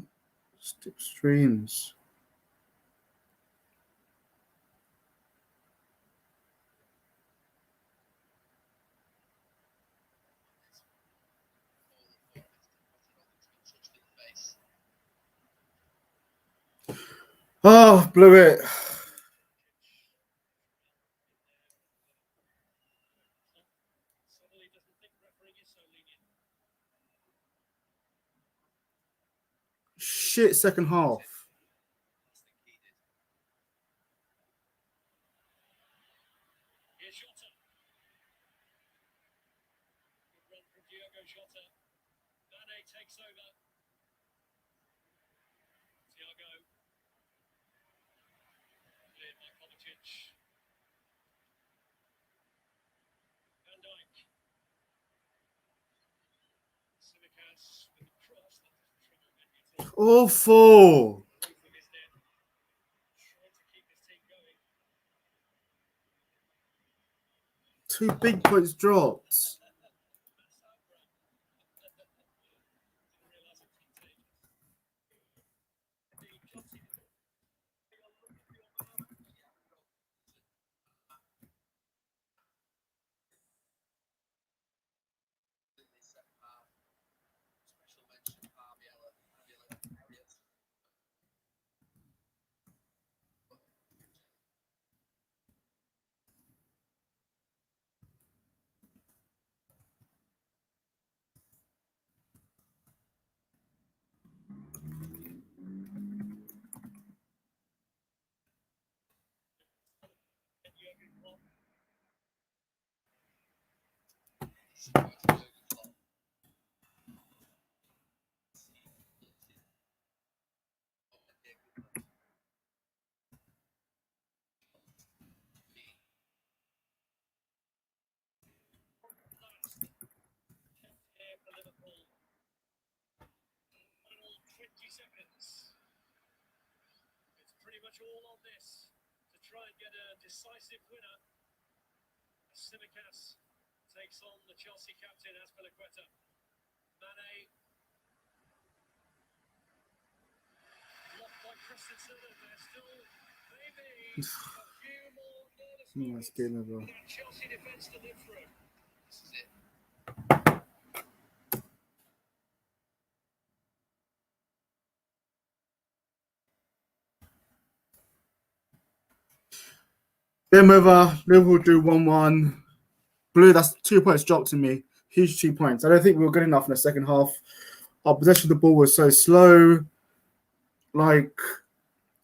Skip streams. Oh, blew it. Shit, second half. Here's Jota. Good run from Diogo Jota. Mane takes over. Thiago. Cleared by Kovacic. Van Dijk. Simicas with the cross. Awful. Two big points dropped. Here for Liverpool. Final 20 seconds. It's pretty much all on this to try and get a decisive winner. Simicas takes on the Chelsea captain, Azpilicueta. Mane. Blocked by Christensen, and there's still maybe a few more nervous moments for that Chelsea defence to live through. This is it. Game over. Liverpool do 1-1. Blue, that's 2 points dropped to me. Huge 2 points. I don't think we were good enough in the second half. Our possession of the ball was so slow. Like,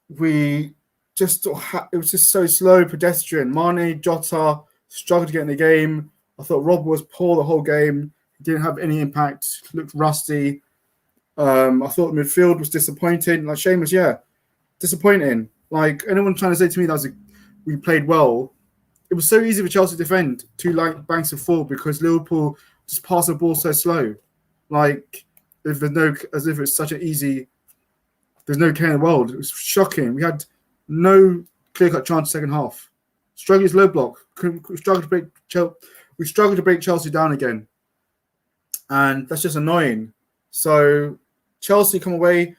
we just, it was just so slow, pedestrian. Mane, Jota struggled to get in the game. I thought Rob was poor the whole game. He didn't have any impact. Looked rusty. I thought midfield was disappointing. Like, Seamus, yeah, disappointing. Like, anyone trying to say to me that we played well, it was so easy for Chelsea to defend 2 banks of 4 because Liverpool just passed the ball so slow. Like, if there's no, as if it's such an easy, there's no care in the world. It was shocking. We had no clear-cut chance second half. Struggling low block. We struggled to break Chelsea down again. And that's just annoying. So Chelsea come away,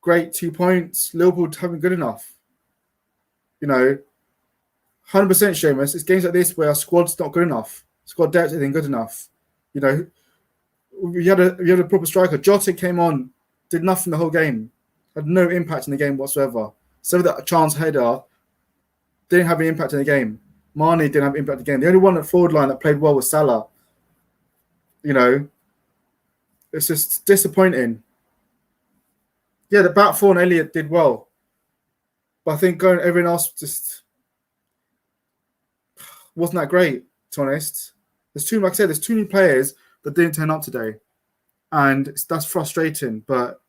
great 2 points. Liverpool haven't good enough. You know, 100% Seamus. It's games like this where our squad's not good enough. Squad depth isn't good enough. You know, you had a proper striker. Jota came on, did nothing the whole game, had no impact in the game whatsoever. So that chance header didn't have any impact in the game. Mane didn't have impact in the game. The only one at forward line that played well was Salah. You know, it's just disappointing. Yeah, the back four and Elliott did well, but I think everyone else just wasn't that great. To be honest, like I said, there's too many players that didn't turn up today, and that's frustrating. But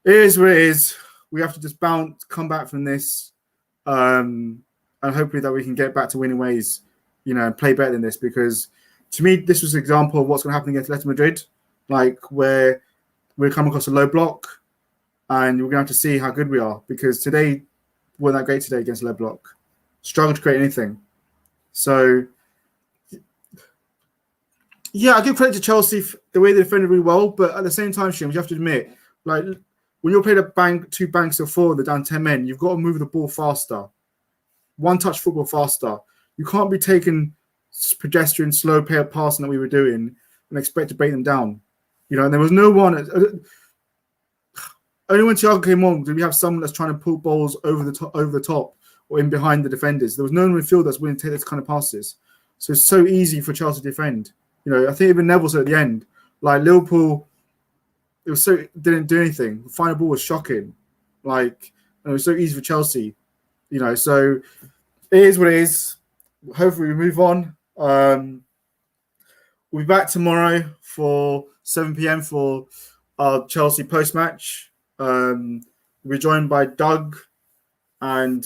it is what it is. We have to just come back from this, and hopefully that we can get back to winning ways, you know, and play better than this. Because to me, this was an example of what's going to happen against Atletico Madrid, like where we come across a low block, and we're going to have to see how good we are. Because today, we're not that great today against a low block. Struggled to create anything. So, yeah, I give credit to Chelsea for the way they defended really well, but at the same time, Shim, you have to admit, like when you're playing two banks of four, they're down 10 men, you've got to move the ball faster. One-touch football faster. You can't be taking pedestrian, slow passing that we were doing and expect to break them down. You know, and there was no one. Only when Thiago came on did we have someone that's trying to pull balls over the top or in behind the defenders. There was no one in the field that's willing to take those kind of passes. So it's so easy for Chelsea to defend. You know, I think even Neville said at the end, like Liverpool, didn't do anything. The final ball was shocking. Like, and it was so easy for Chelsea. You know, so it is what it is. Hopefully we move on. We'll be back tomorrow for 7 p.m. for our Chelsea post-match. We're joined by Doug and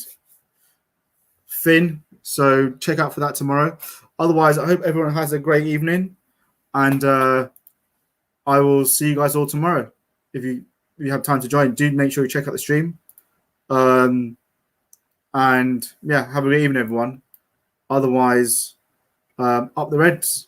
Finn. So check out for that tomorrow. Otherwise, I hope everyone has a great evening. And I will see you guys all tomorrow. If you have time to join, do make sure you check out the stream. And yeah, have a good evening, everyone. Otherwise, up the Reds.